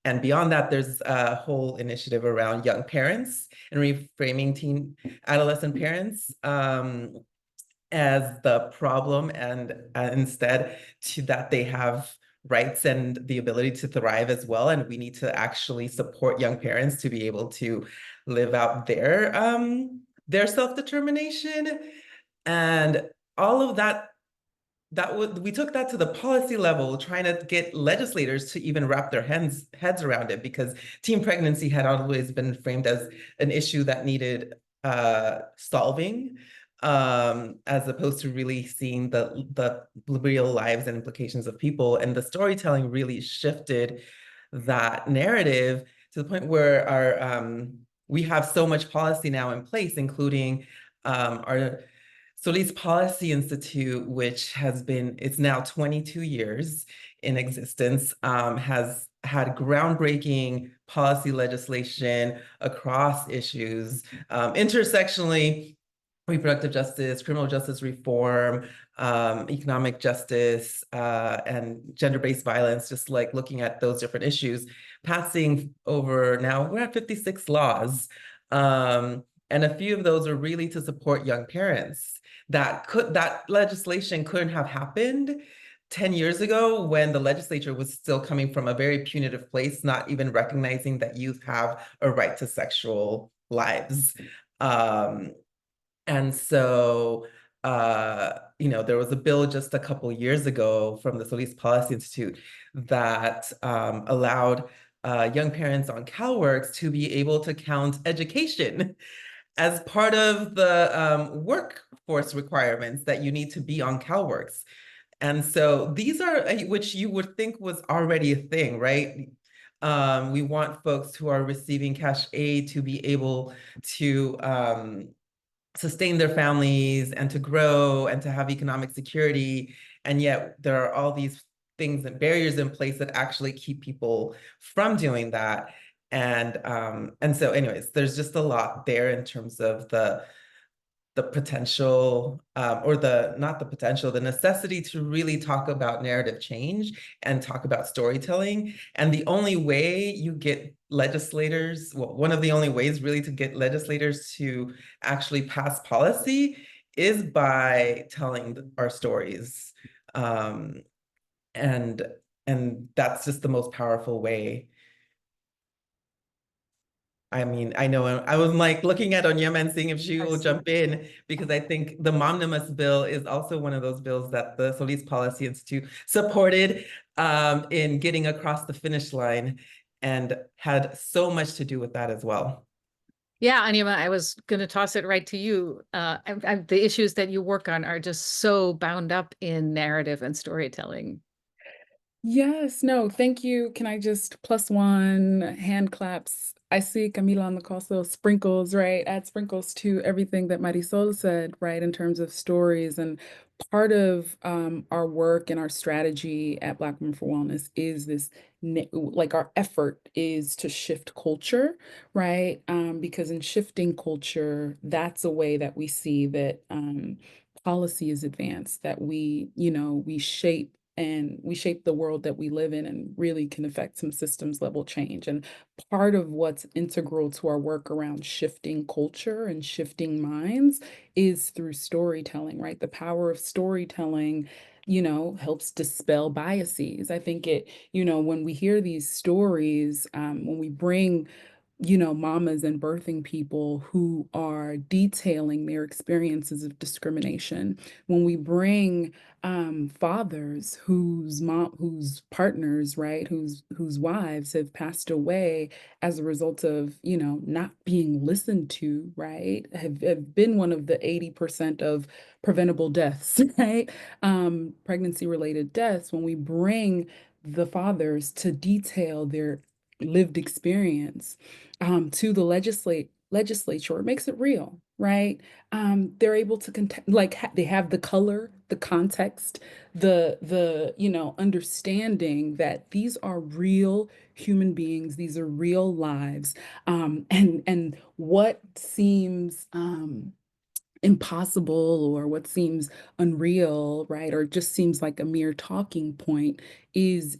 And beyond that, there's a whole initiative around young parents and reframing teen adolescent parents as the problem, and instead that they have rights and the ability to thrive as well. And we need to actually support young parents to be able to live out their self-determination. And all of that we took that to the policy level, trying to get legislators to even wrap their heads around it, because teen pregnancy had always been framed as an issue that needed solving, as opposed to really seeing the real lives and implications of people. And the storytelling really shifted that narrative to the point where we have so much policy now in place, including our Solis Policy Institute, which it's now 22 years in existence, has had groundbreaking policy legislation across issues, intersectionally, reproductive justice, criminal justice reform, economic justice, and gender-based violence, just like looking at those different issues, passing over now, we're at 56 laws. And a few of those are really to support young parents. That legislation couldn't have happened 10 years ago, when the legislature was still coming from a very punitive place, not even recognizing that youth have a right to sexual lives. And so, there was a bill just a couple years ago from the Solis Policy Institute that allowed young parents on CalWORKs to be able to count education as part of the workforce requirements that you need to be on CalWORKs. And so these are, which you would think was already a thing, right? We want folks who are receiving cash aid to be able to sustain their families and to grow and to have economic security. And yet there are all these things and barriers in place that actually keep people from doing that. And so anyways, there's just a lot there in terms of the potential, or not the potential, the necessity to really talk about narrative change and talk about storytelling. And the only way you get legislators, well, one of the only ways really to get legislators to actually pass policy is by telling our stories. And that's just the most powerful way. I mean, I know I was like looking at Onyema and seeing if she will jump in, because I think the Momnimus bill is also one of those bills that the Solis Policy Institute supported in getting across the finish line, and had so much to do with that as well. Yeah, Onyema, I was going to toss it right to you. The issues that you work on are just so bound up in narrative and storytelling. Yes, no, thank you. Can I just +1 hand claps? I see Camila on the call, so sprinkles, right? Add sprinkles to everything that Marisol said, right, in terms of stories. And part of our work and our strategy at Black Women for Wellness is this, like our effort is to shift culture, right? Because in shifting culture, that's a way that we see that policy is advanced, that we shape the world that we live in, and really can affect some systems level change. And part of what's integral to our work around shifting culture and shifting minds is through storytelling, right? The power of storytelling, helps dispel biases. I think when we hear these stories, when we bring mamas and birthing people who are detailing their experiences of discrimination, when we bring fathers whose partners, right, whose wives have passed away as a result of, not being listened to, right, have been one of the 80% of preventable deaths, right, pregnancy-related deaths. When we bring the fathers to detail their lived experience to the legislature, it makes it real, right? They're able to they have the color, the context, the understanding that these are real human beings, these are real lives, and what seems impossible, or what seems unreal, right, or just seems like a mere talking point is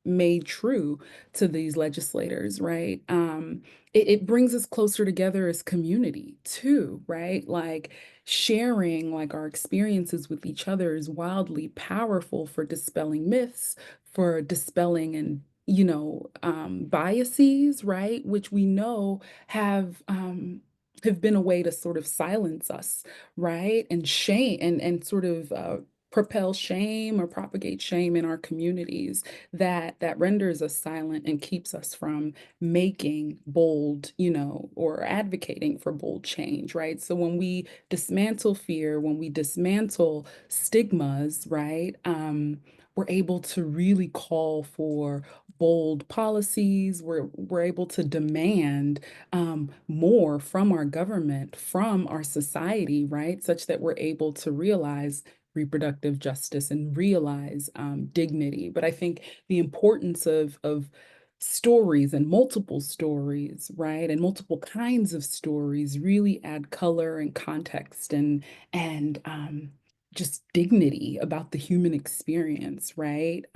made true to these legislators, right? It brings us closer together as community too, right? Like sharing like our experiences with each other is wildly powerful for dispelling myths, for dispelling and biases, right? Which we know have been a way to sort of silence us, right? And shame and sort of propel shame or propagate shame in our communities that renders us silent and keeps us from making bold, or advocating for bold change, right? So when we dismantle fear, when we dismantle stigmas, right, we're able to really call for bold policies. We're able to demand more from our government, from our society, right? Such that we're able to realize reproductive justice and realize dignity. But I think the importance of stories and multiple stories, right, and multiple kinds of stories really add color and context and just dignity about the human experience, right?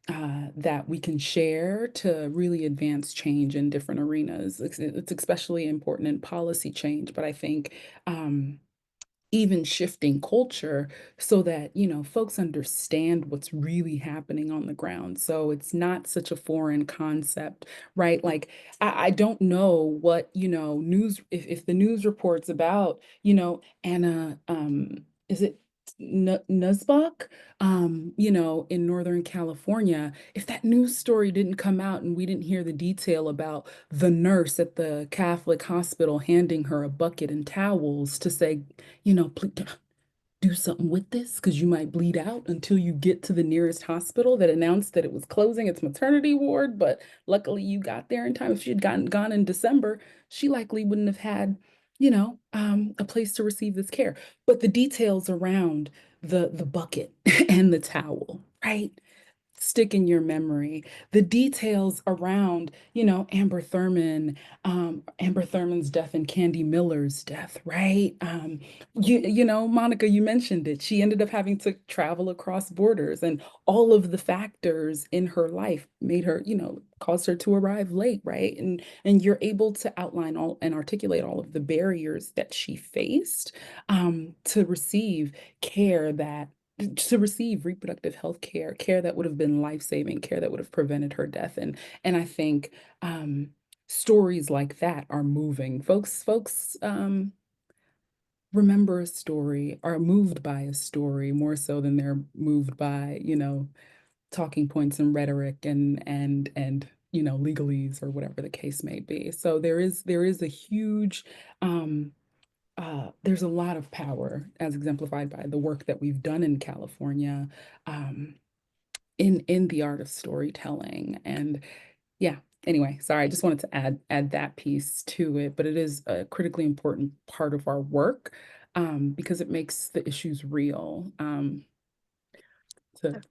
That we can share to really advance change in different arenas. It's especially important in policy change, but I think even shifting culture so that folks understand what's really happening on the ground, so it's not such a foreign concept, right? Like I don't know what news, if the news reports about Anna, is it Nusbach, in Northern California, if that news story didn't come out and we didn't hear the detail about the nurse at the Catholic hospital handing her a bucket and towels to say, please do something with this because you might bleed out, until you get to the nearest hospital that announced that it was closing its maternity ward. But luckily you got there in time. If she had gone in December, she likely wouldn't have had, a place to receive this care. But the details around the bucket and the towel, right? Stick in your memory. The details around, Amber Thurman's death and Candy Miller's death, right? Monica, you mentioned it. She ended up having to travel across borders, and all of the factors in her life made her, caused her to arrive late, right? And you're able to outline all and articulate all of the barriers that she faced to receive care to receive reproductive health care that would have been life-saving, care that would have prevented her death. And I think stories like that are moving. Folks remember a story, are moved by a story more so than they're moved by, talking points and rhetoric and legalese or whatever the case may be. So there is a huge there's a lot of power, as exemplified by the work that we've done in California, um, in the art of storytelling. And yeah, anyway, sorry, I just wanted to add that piece to it, but it is a critically important part of our work, because it makes the issues real, to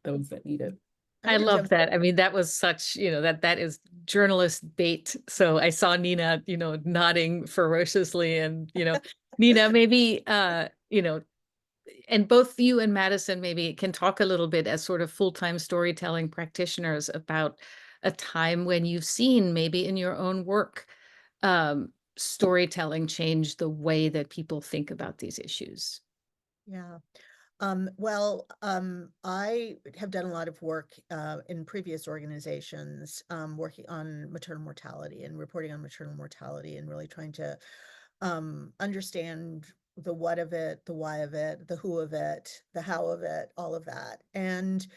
those that need it. I love that. I mean, that was such, that is journalist bait. So I saw Nina, nodding ferociously, and, Nina, maybe, and both you and Madison maybe can talk a little bit as sort of full-time storytelling practitioners about a time when you've seen maybe in your own work, storytelling change the way that people think about these issues. Yeah. I have done a lot of work in previous organizations, working on maternal mortality and reporting on maternal mortality, and really trying to understand the what of it, the why of it, the who of it, the how of it, all of that. And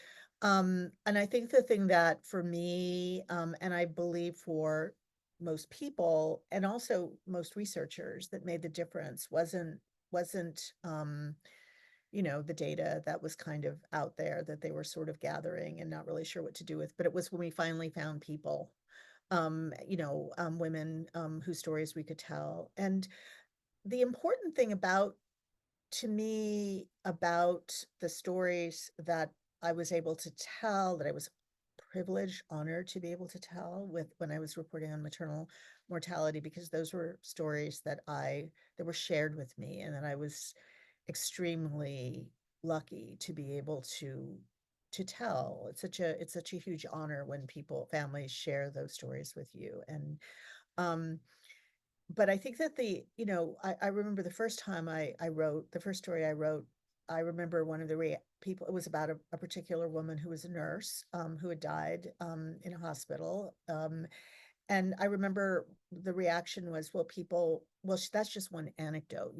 I think the thing that for me, and I believe for most people, and also most researchers, that made the difference wasn't the data that was kind of out there that they were sort of gathering and not really sure what to do with. But it was when we finally found people, women whose stories we could tell. And the important thing to me about the stories that I was able to tell, that I was privileged, honored to be able to tell when I was reporting on maternal mortality, because those were stories that were shared with me, and that I was extremely lucky to be able to tell. It's such a huge honor when families share those stories with you. And but I think that I remember the first time I wrote the first story I wrote. I remember one of the people. It was about a particular woman who was a nurse who had died in a hospital. And I remember the reaction was, well, that's just one anecdote.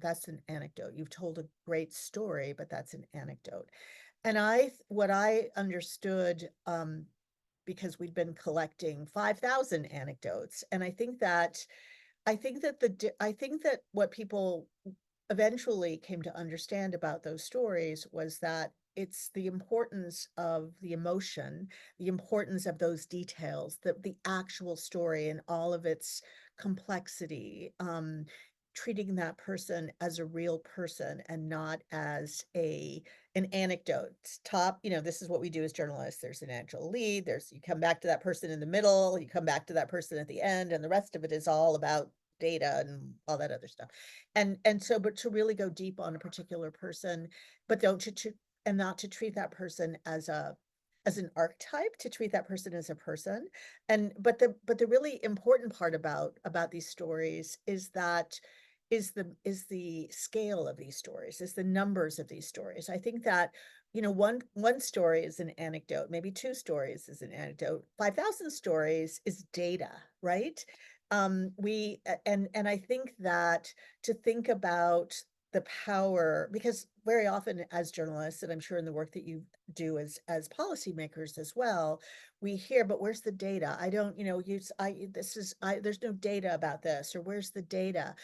That's an anecdote. You've told a great story, but that's an anecdote. And what I understood, because we'd been collecting 5,000 anecdotes, and I think that what people eventually came to understand about those stories was that it's the importance of the emotion, the importance of those details, the actual story and all of its complexity, treating that person as a real person and not as an anecdote. This is what we do as journalists. There's an actual lead, you come back to that person in the middle, you come back to that person at the end, and the rest of it is all about data and all that other stuff. But to really go deep on a particular person, but not to treat that person as an archetype, to treat that person as a person. But the really important part about these stories is the scale of these stories, is the numbers of these stories. I think that one story is an anecdote, maybe two stories is an anecdote, 5,000 stories is data, right? And I think that to think about the power, because very often as journalists, and I'm sure in the work that you do as policymakers as well, we hear, but where's the data? There's no data about this, or where's the data?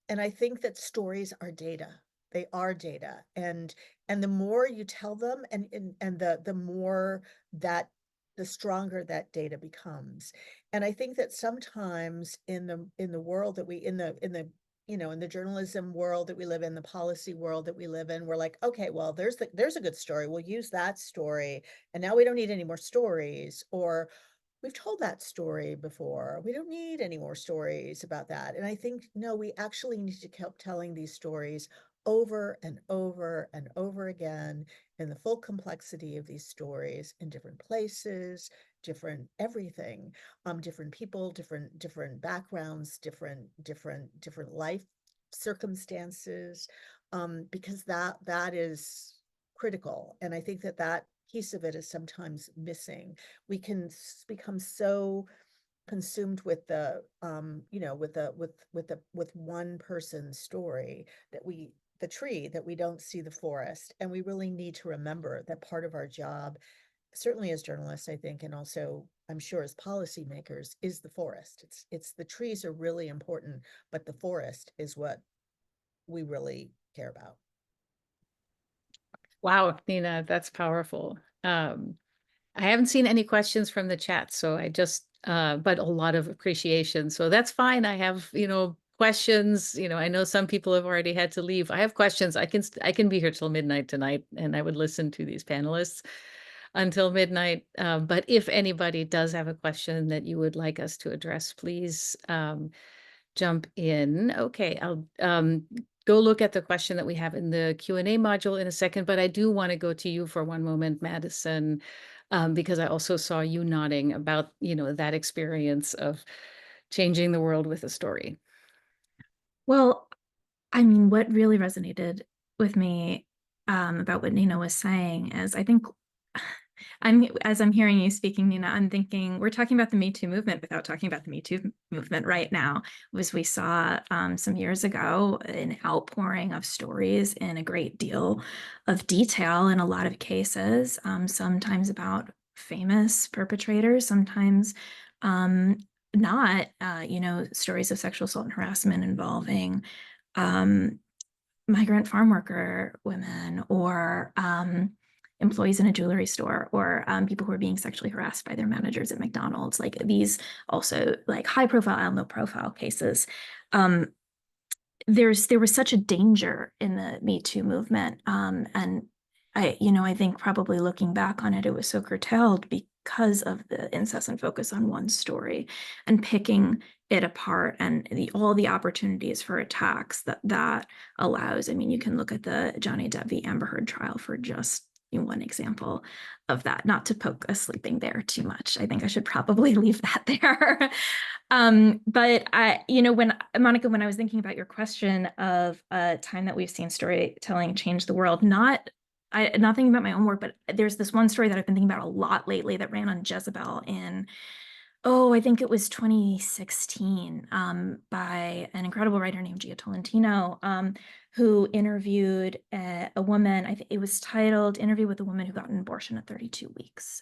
And I think that stories are data. They are data. And the more you tell them, and the more that the stronger that data becomes. And I think that sometimes in the world that in the journalism world that we live in, the policy world that we live in, we're like, okay, well, there's a good story. We'll use that story. And now we don't need any more stories, or we've told that story before. We don't need any more stories about that. And I think, no, we actually need to keep telling these stories over and over and over again in the full complexity of these stories, in different places, different everything, different people, different backgrounds, different life circumstances, because that is critical. And I think that piece of it is sometimes missing. We can become so consumed with with one person's story, the tree, that we don't see the forest. And we really need to remember that part of our job, certainly as journalists, I think, and also I'm sure as policymakers, is the forest. It's the trees are really important, but the forest is what we really care about. Wow, Nina, that's powerful. I haven't seen any questions from the chat, so but a lot of appreciation. So that's fine. I have, questions. I know some people have already had to leave. I have questions. I can be here till midnight tonight, and I would listen to these panelists until midnight. But if anybody does have a question that you would like us to address, please jump in. Okay, I'll go look at the question that we have in the Q&A module in a second, but I do want to go to you for one moment, Madison, because I also saw you nodding about, that experience of changing the world with a story. Well, I mean, what really resonated with me about what Nina was saying is, I think as I'm hearing you speaking, Nina, I'm thinking we're talking about the Me Too movement without talking about the Me Too movement right now. As we saw some years ago, an outpouring of stories in a great deal of detail in a lot of cases, sometimes about famous perpetrators, sometimes not, stories of sexual assault and harassment involving migrant farm worker women, or employees in a jewelry store, or people who are being sexually harassed by their managers at McDonald's. Like these also like high profile, low profile cases. There was such a danger in the Me Too movement. And I think probably looking back on it, it was so curtailed because of the incessant focus on one story and picking it apart, and all the opportunities for attacks that allows. I mean, you can look at the Johnny Depp v. Amber Heard trial for just one example of that. Not to poke a sleeping bear too much. I think I should probably leave that there. But when Monica, when I was thinking about your question of a time that we've seen storytelling change the world, not thinking about my own work, but there's this one story that I've been thinking about a lot lately that ran on Jezebel in, I think it was 2016, by an incredible writer named Gia Tolentino, who interviewed a woman. I think it was titled "Interview with a Woman Who Got an Abortion at 32 Weeks."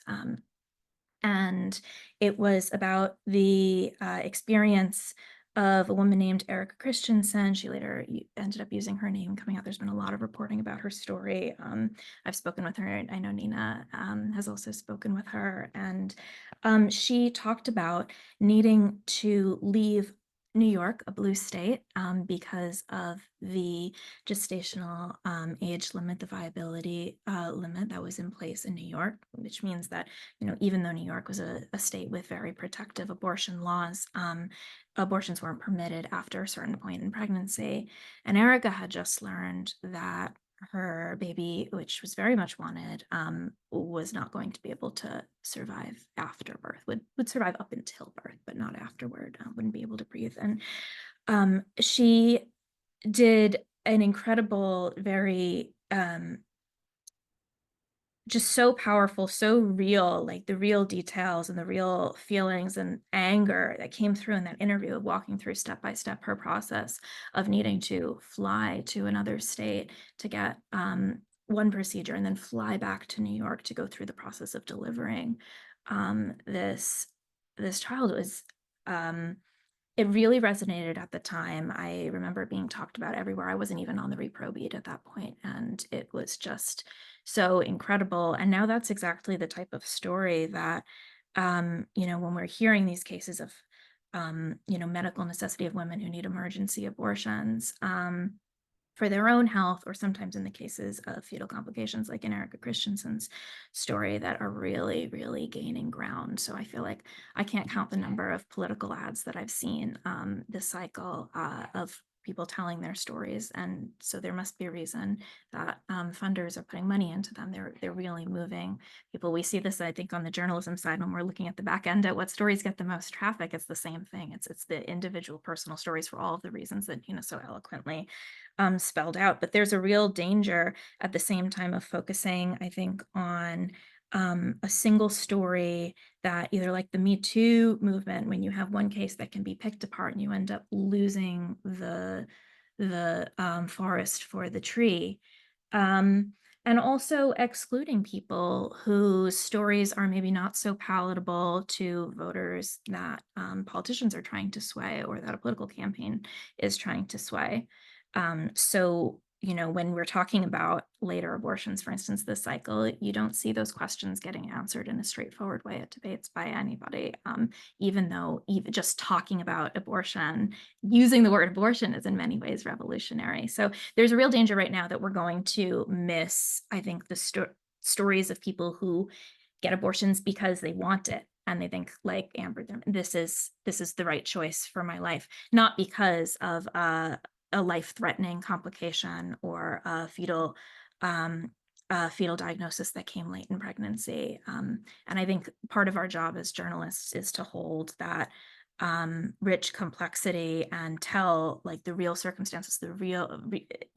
And it was about the experience of a woman named Erica Christensen. She later ended up using her name coming out. There's been a lot of reporting about her story. I've spoken with her. I know Nina has also spoken with her. And she talked about needing to leave New York, a blue state, because of the gestational age limit, the viability limit that was in place in New York, which means that, even though New York was a state with very protective abortion laws, abortions weren't permitted after a certain point in pregnancy. And Erica had just learned that her baby, which was very much wanted, was not going to be able to survive after birth, would survive up until birth, but not afterward, wouldn't be able to breathe. And she did an incredible, very just so powerful, so real, like the real details and the real feelings and anger that came through in that interview, of walking through step by step her process of needing to fly to another state to get one procedure and then fly back to New York to go through the process of delivering this child. It was it really resonated at the time. I remember being talked about everywhere. I wasn't even on the Repro beat at that point, and it was just so incredible. And now that's exactly the type of story that, when we're hearing these cases of, medical necessity of women who need emergency abortions, for their own health, or sometimes in the cases of fetal complications, like in Erica Christensen's story, that are really, really gaining ground. So I feel like I can't count the number of political ads that I've seen this cycle of people telling their stories. And so there must be a reason that funders are putting money into them. They're really moving people. We see this, I think, on the journalism side when we're looking at the back end at what stories get the most traffic. It's the same thing. It's the individual personal stories for all of the reasons that so eloquently spelled out. But there's a real danger at the same time of focusing, I think, on a single story that, either like the Me Too movement, when you have one case that can be picked apart and you end up losing the forest for the tree. And also excluding people whose stories are maybe not so palatable to voters that politicians are trying to sway, or that a political campaign is trying to sway. So, when we're talking about later abortions, for instance, this cycle, you don't see those questions getting answered in a straightforward way at debates by anybody, even though even just talking about abortion, using the word abortion, is in many ways revolutionary. So there's a real danger right now that we're going to miss, I think, the stories of people who get abortions because they want it. And they think, like Amber, this is the right choice for my life, not because of a life-threatening complication or a fetal diagnosis that came late in pregnancy. And I think part of our job as journalists is to hold that rich complexity and tell, like, the real circumstances,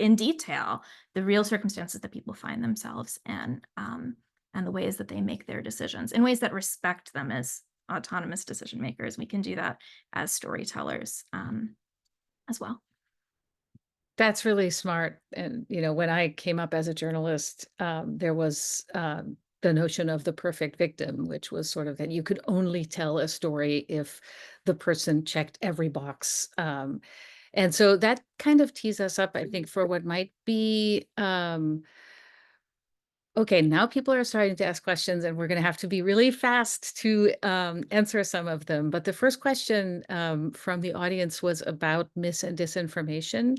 in detail, the real circumstances that people find themselves in, and the ways that they make their decisions in ways that respect them as autonomous decision makers. We can do that as storytellers as well. That's really smart. And, when I came up as a journalist, there was the notion of the perfect victim, which was sort of that you could only tell a story if the person checked every box. And so that kind of tees us up, I think, for what might be, okay, now people are starting to ask questions, and we're going to have to be really fast to answer some of them. But the first question from the audience was about mis and disinformation,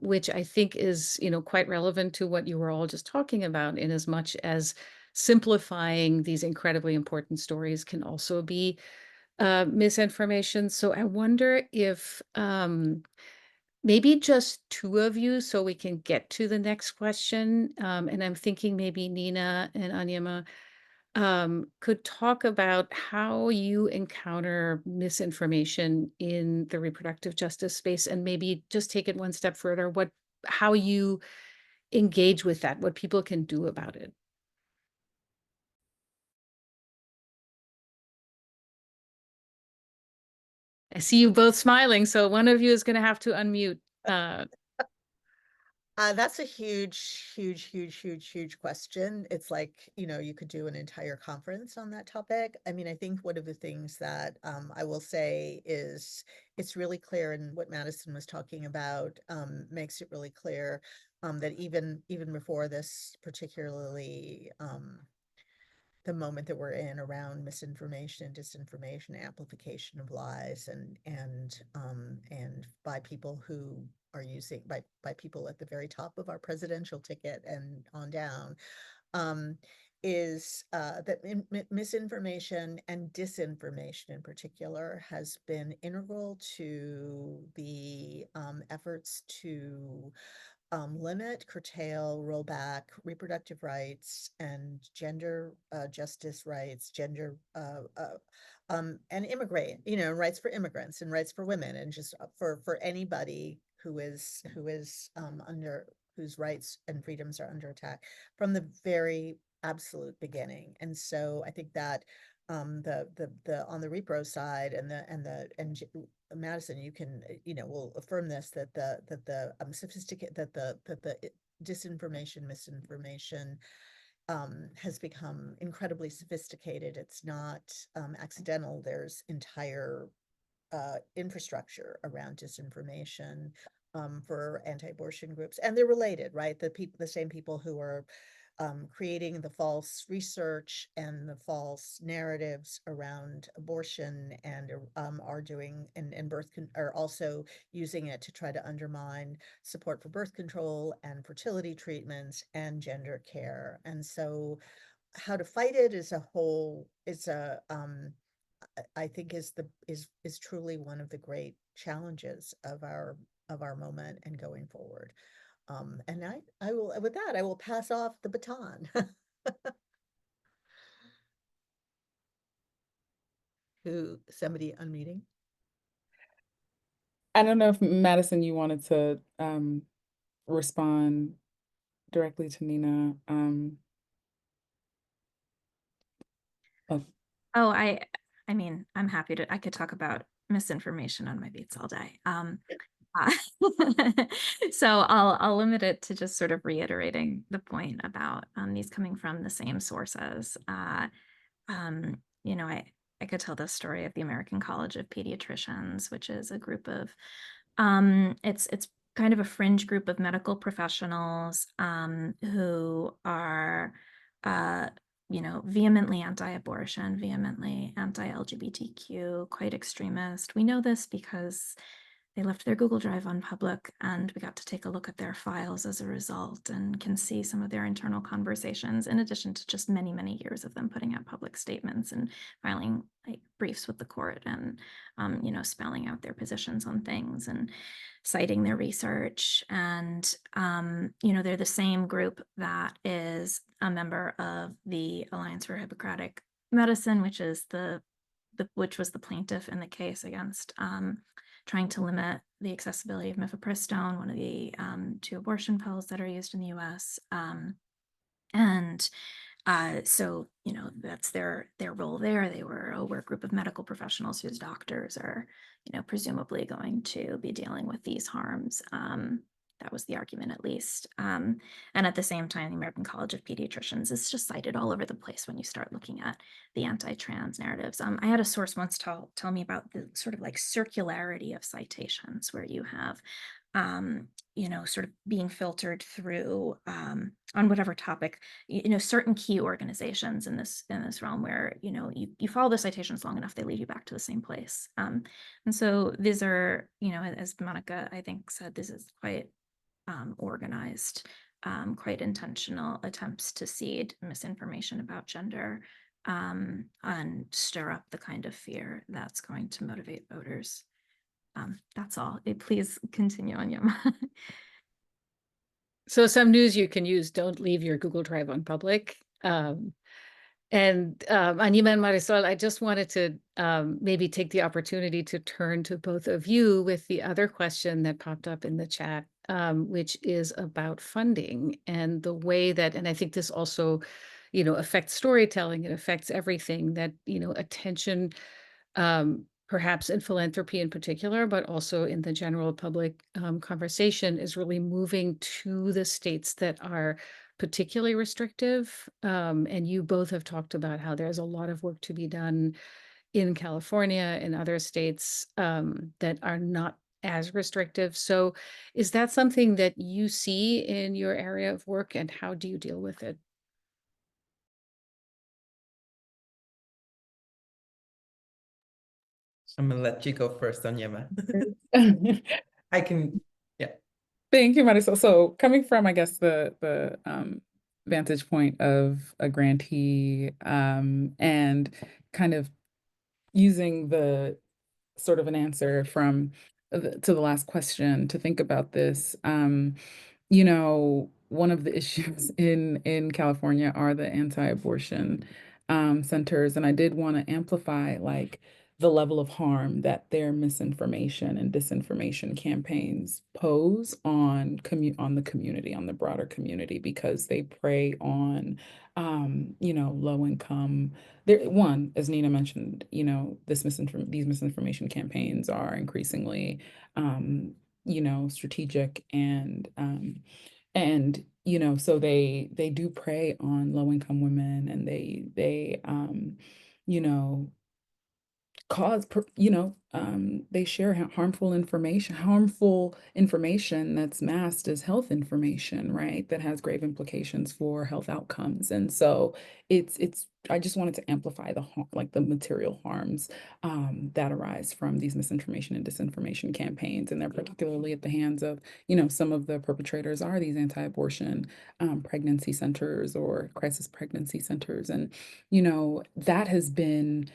which I think is, quite relevant to what you were all just talking about, in as much as simplifying these incredibly important stories can also be misinformation. So I wonder if maybe just two of you so we can get to the next question. And I'm thinking maybe Nina and Anyama could talk about how you encounter misinformation in the reproductive justice space, and maybe just take it one step further, how you engage with that, what people can do about it. I see you both smiling, so one of you is going to have to unmute. That's a huge question. It's like, you could do an entire conference on that topic. I mean, I think one of the things that I will say is it's really clear, and what Madison was talking about makes it really clear that even before this, particularly the moment that we're in around misinformation, disinformation, amplification of lies, and by people who are using by people at the very top of our presidential ticket and on down, is that misinformation and disinformation in particular has been integral to the efforts to limit, curtail, roll back reproductive rights and gender justice rights, and immigrant, rights for immigrants and rights for women, and just for anybody who is under whose rights and freedoms are under attack from the very absolute beginning. And so I think that the on the repro side and Madison, you can, will affirm this, that the sophisticated, that the disinformation, misinformation has become incredibly sophisticated. It's not accidental. There's entire infrastructure around disinformation for anti-abortion groups, and they're related, right? The same people who are creating the false research and the false narratives around abortion and are doing and are also using it to try to undermine support for birth control and fertility treatments and gender care. And so how to fight it is I think is truly one of the great challenges of our moment and going forward. And I will, with that, I will pass off the baton. Who, somebody unmuting? I don't know if Madison, you wanted to respond directly to Nina. Oh, I mean, I'm happy to, I could talk about misinformation on my beats all day. So I'll limit it to just sort of reiterating the point about these coming from the same sources. I could tell the story of the American College of Pediatricians, which is a group of it's kind of a fringe group of medical professionals who are vehemently anti-abortion, vehemently anti-LGBTQ, quite extremist. We know this because they left their Google Drive on public, and we got to take a look at their files as a result and can see some of their internal conversations, in addition to just many, many years of them putting out public statements and filing briefs with the court and, spelling out their positions on things and citing their research. And, they're the same group that is a member of the Alliance for Hippocratic Medicine, which was the plaintiff in the case against trying to limit the accessibility of mifepristone, one of the 2 abortion pills that are used in the US. So, that's their role there. They were a group of medical professionals whose doctors are, presumably going to be dealing with these harms. That was the argument, at least. And at the same time, the American College of Pediatricians is just cited all over the place when you start looking at the anti-trans narratives. I had a source once tell me about the sort of like circularity of citations, where you have sort of being filtered through on whatever topic, certain key organizations in this realm, where you follow the citations long enough, they lead you back to the same place. And so these are, as Monica I think said, this is quite organized, quite intentional attempts to seed misinformation about gender and stir up the kind of fear that's going to motivate voters. That's all. Please continue on, Yama. So some news you can use: don't leave your Google Drive on public. And Anima and Marisol, I just wanted to maybe take the opportunity to turn to both of you with the other question that popped up in the chat, which is about funding and the way that, and I think this also, affects storytelling. It affects everything that, attention, perhaps in philanthropy in particular, but also in the general public conversation, is really moving to the states that are particularly restrictive. And you both have talked about how there's a lot of work to be done in California and other states that are not as restrictive. So is that something that you see in your area of work, and how do you deal with it? I'm gonna let you go first, Onyema. I can, yeah. Thank you, Marisol. So coming from, I guess, the vantage point of a grantee, and kind of using the sort of an answer from to the last question to think about this. One of the issues in California are the anti-abortion centers, and I did want to amplify like the level of harm that their misinformation and disinformation campaigns pose on on the community, on the broader community, because they prey on low income. There, one, as Nina mentioned, these misinformation campaigns are increasingly strategic, and so they do prey on low income women, and they you know they share harmful information that's masked as health information, right, that has grave implications for health outcomes. And so it's I just wanted to amplify the material harms that arise from these misinformation and disinformation campaigns, and they're particularly at the hands of, some of the perpetrators are these anti-abortion pregnancy centers or crisis pregnancy centers. And that has been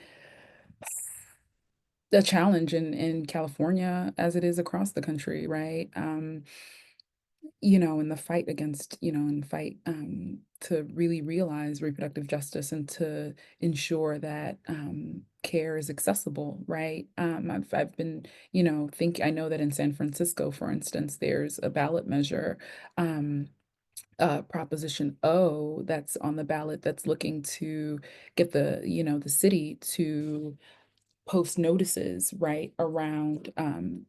a challenge in California, as it is across the country, right? In the fight against, in the fight to really realize reproductive justice and to ensure that care is accessible, right? I've been, I know that in San Francisco, for instance, there's a ballot measure, Proposition O, that's on the ballot, that's looking to get the city to post notices, right, around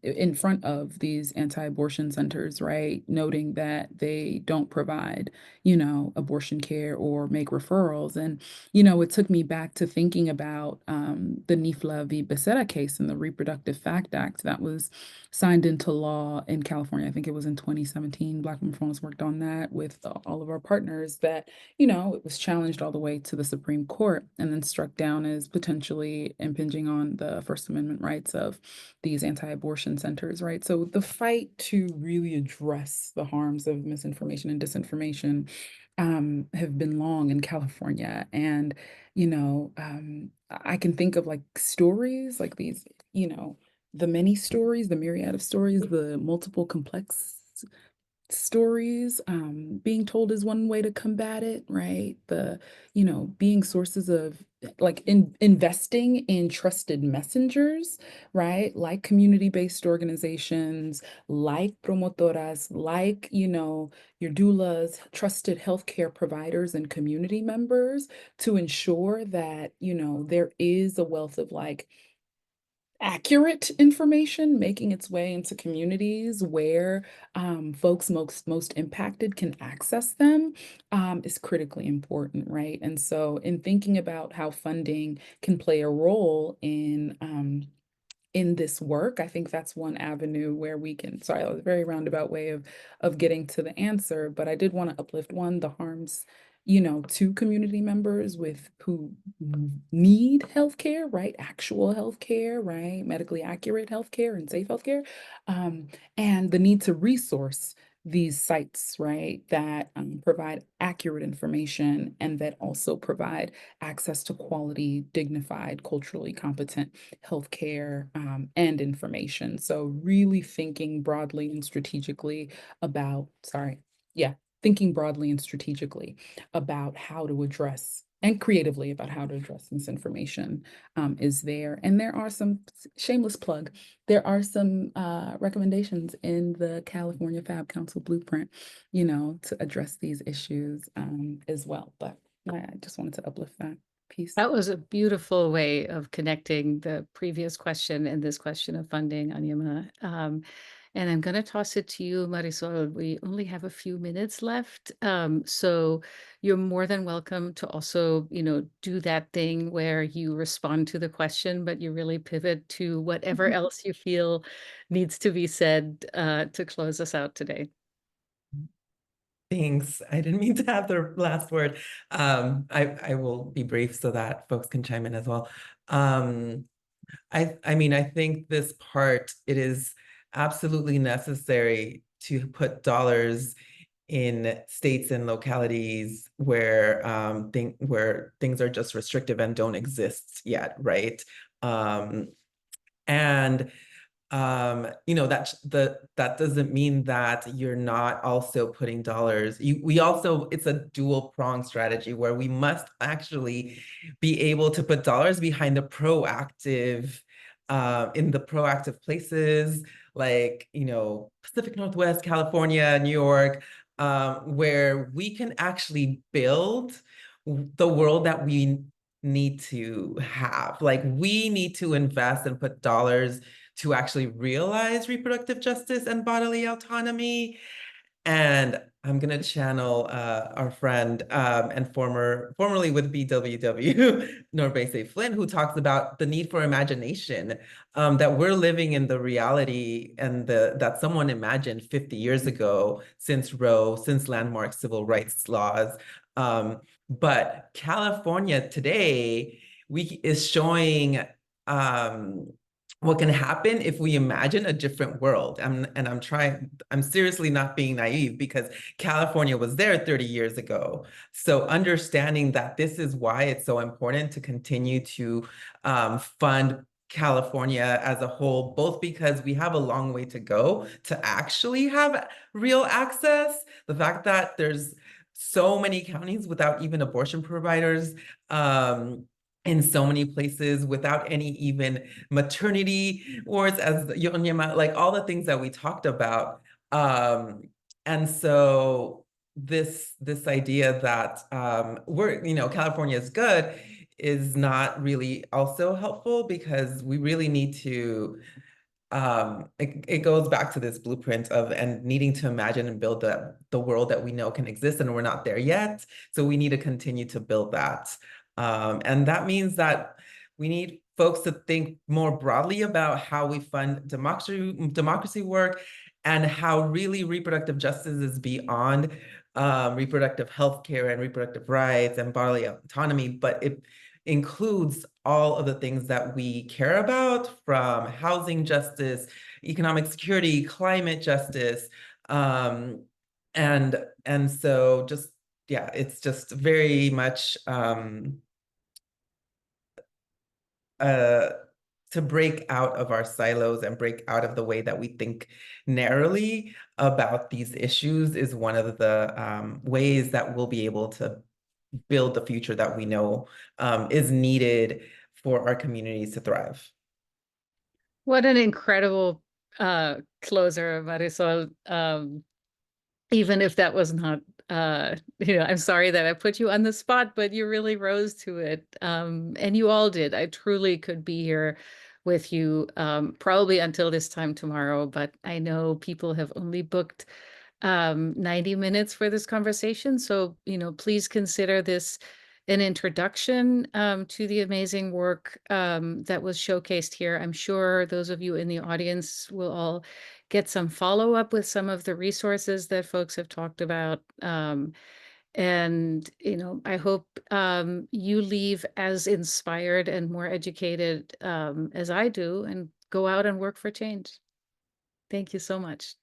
in front of these anti-abortion centers, right, noting that they don't provide, abortion care or make referrals. And it took me back to thinking about the Nifla v. Becerra case and the Reproductive Fact Act that was signed into law in California. I think it was in 2017. Black Women for Wellness worked on that with all of our partners. That it was challenged all the way to the Supreme Court and then struck down as potentially impinging on the First Amendment rights of these anti-abortion centers, right? So the fight to really address the harms of misinformation and disinformation have been long in California. And, I can think of like stories like these, the many stories, the myriad of stories, the multiple complex stories being told is one way to combat it, right? Being sources of like investing in trusted messengers, right, like community-based organizations, like promotoras, like your doulas, trusted healthcare providers and community members, to ensure that there is a wealth of like accurate information making its way into communities where folks most impacted can access them, is critically important, right? And so in thinking about how funding can play a role in this work, I think that's one avenue where we can, sorry, that was a very roundabout way of getting to the answer, but I did want to uplift the harms, to community members who need healthcare, right? Actual healthcare, right? Medically accurate healthcare and safe healthcare, and the need to resource these sites, right, that provide accurate information and that also provide access to quality, dignified, culturally competent healthcare and information. So really thinking broadly and strategically about, thinking broadly and strategically about how to address and creatively about how to address misinformation is there. And there are some, shameless plug, there are some recommendations in the California Fab Council Blueprint, to address these issues as well. But I just wanted to uplift that piece. That was a beautiful way of connecting the previous question and this question of funding, Anyama. And I'm going to toss it to you, Marisol. We only have a few minutes left. So you're more than welcome to also, do that thing where you respond to the question, but you really pivot to whatever else you feel needs to be said to close us out today. Thanks. I didn't mean to have the last word. I will be brief so that folks can chime in as well. I mean, I think this part, it is absolutely necessary to put dollars in states and localities where where things are just restrictive and don't exist yet, right? And that doesn't mean that you're not also putting dollars. It's a dual prong strategy where we must actually be able to put dollars behind the proactive, in the proactive places like, Pacific Northwest, California, New York, where we can actually build the world that we need to have. Like, we need to invest and put dollars to actually realize reproductive justice and bodily autonomy. And I'm going to channel our friend and formerly with BWW, Norbese Flynn, who talks about the need for imagination, that we're living in the reality and that someone imagined 50 years ago, since Roe, since landmark civil rights laws. But California today is showing what can happen if we imagine a different world. I'm seriously not being naive, because California was there 30 years ago. So understanding that this is why it's so important to continue to fund California as a whole, both because we have a long way to go to actually have real access. The fact that there's so many counties without even abortion providers, in so many places without any even maternity wards, as Yonyama, like all the things that we talked about. And so this idea that California is good is not really also helpful, because we really need to it goes back to this blueprint of and needing to imagine and build the world that we know can exist, and we're not there yet. So we need to continue to build that. And that means that we need folks to think more broadly about how we fund democracy work, and how really reproductive justice is beyond reproductive health care and reproductive rights and bodily autonomy, but it includes all of the things that we care about, from housing justice, economic security, climate justice, and so just, yeah, it's just very much to break out of our silos and break out of the way that we think narrowly about these issues is one of the ways that we'll be able to build the future that we know is needed for our communities to thrive. What an incredible closer, Marisol. Even if that was not, I'm sorry that I put you on the spot, but you really rose to it. And you all did. I truly could be here with you probably until this time tomorrow, but I know people have only booked 90 minutes for this conversation. So, please consider this an introduction to the amazing work that was showcased here. I'm sure those of you in the audience will all get some follow-up with some of the resources that folks have talked about. And, I hope you leave as inspired and more educated as I do, and go out and work for change. Thank you so much.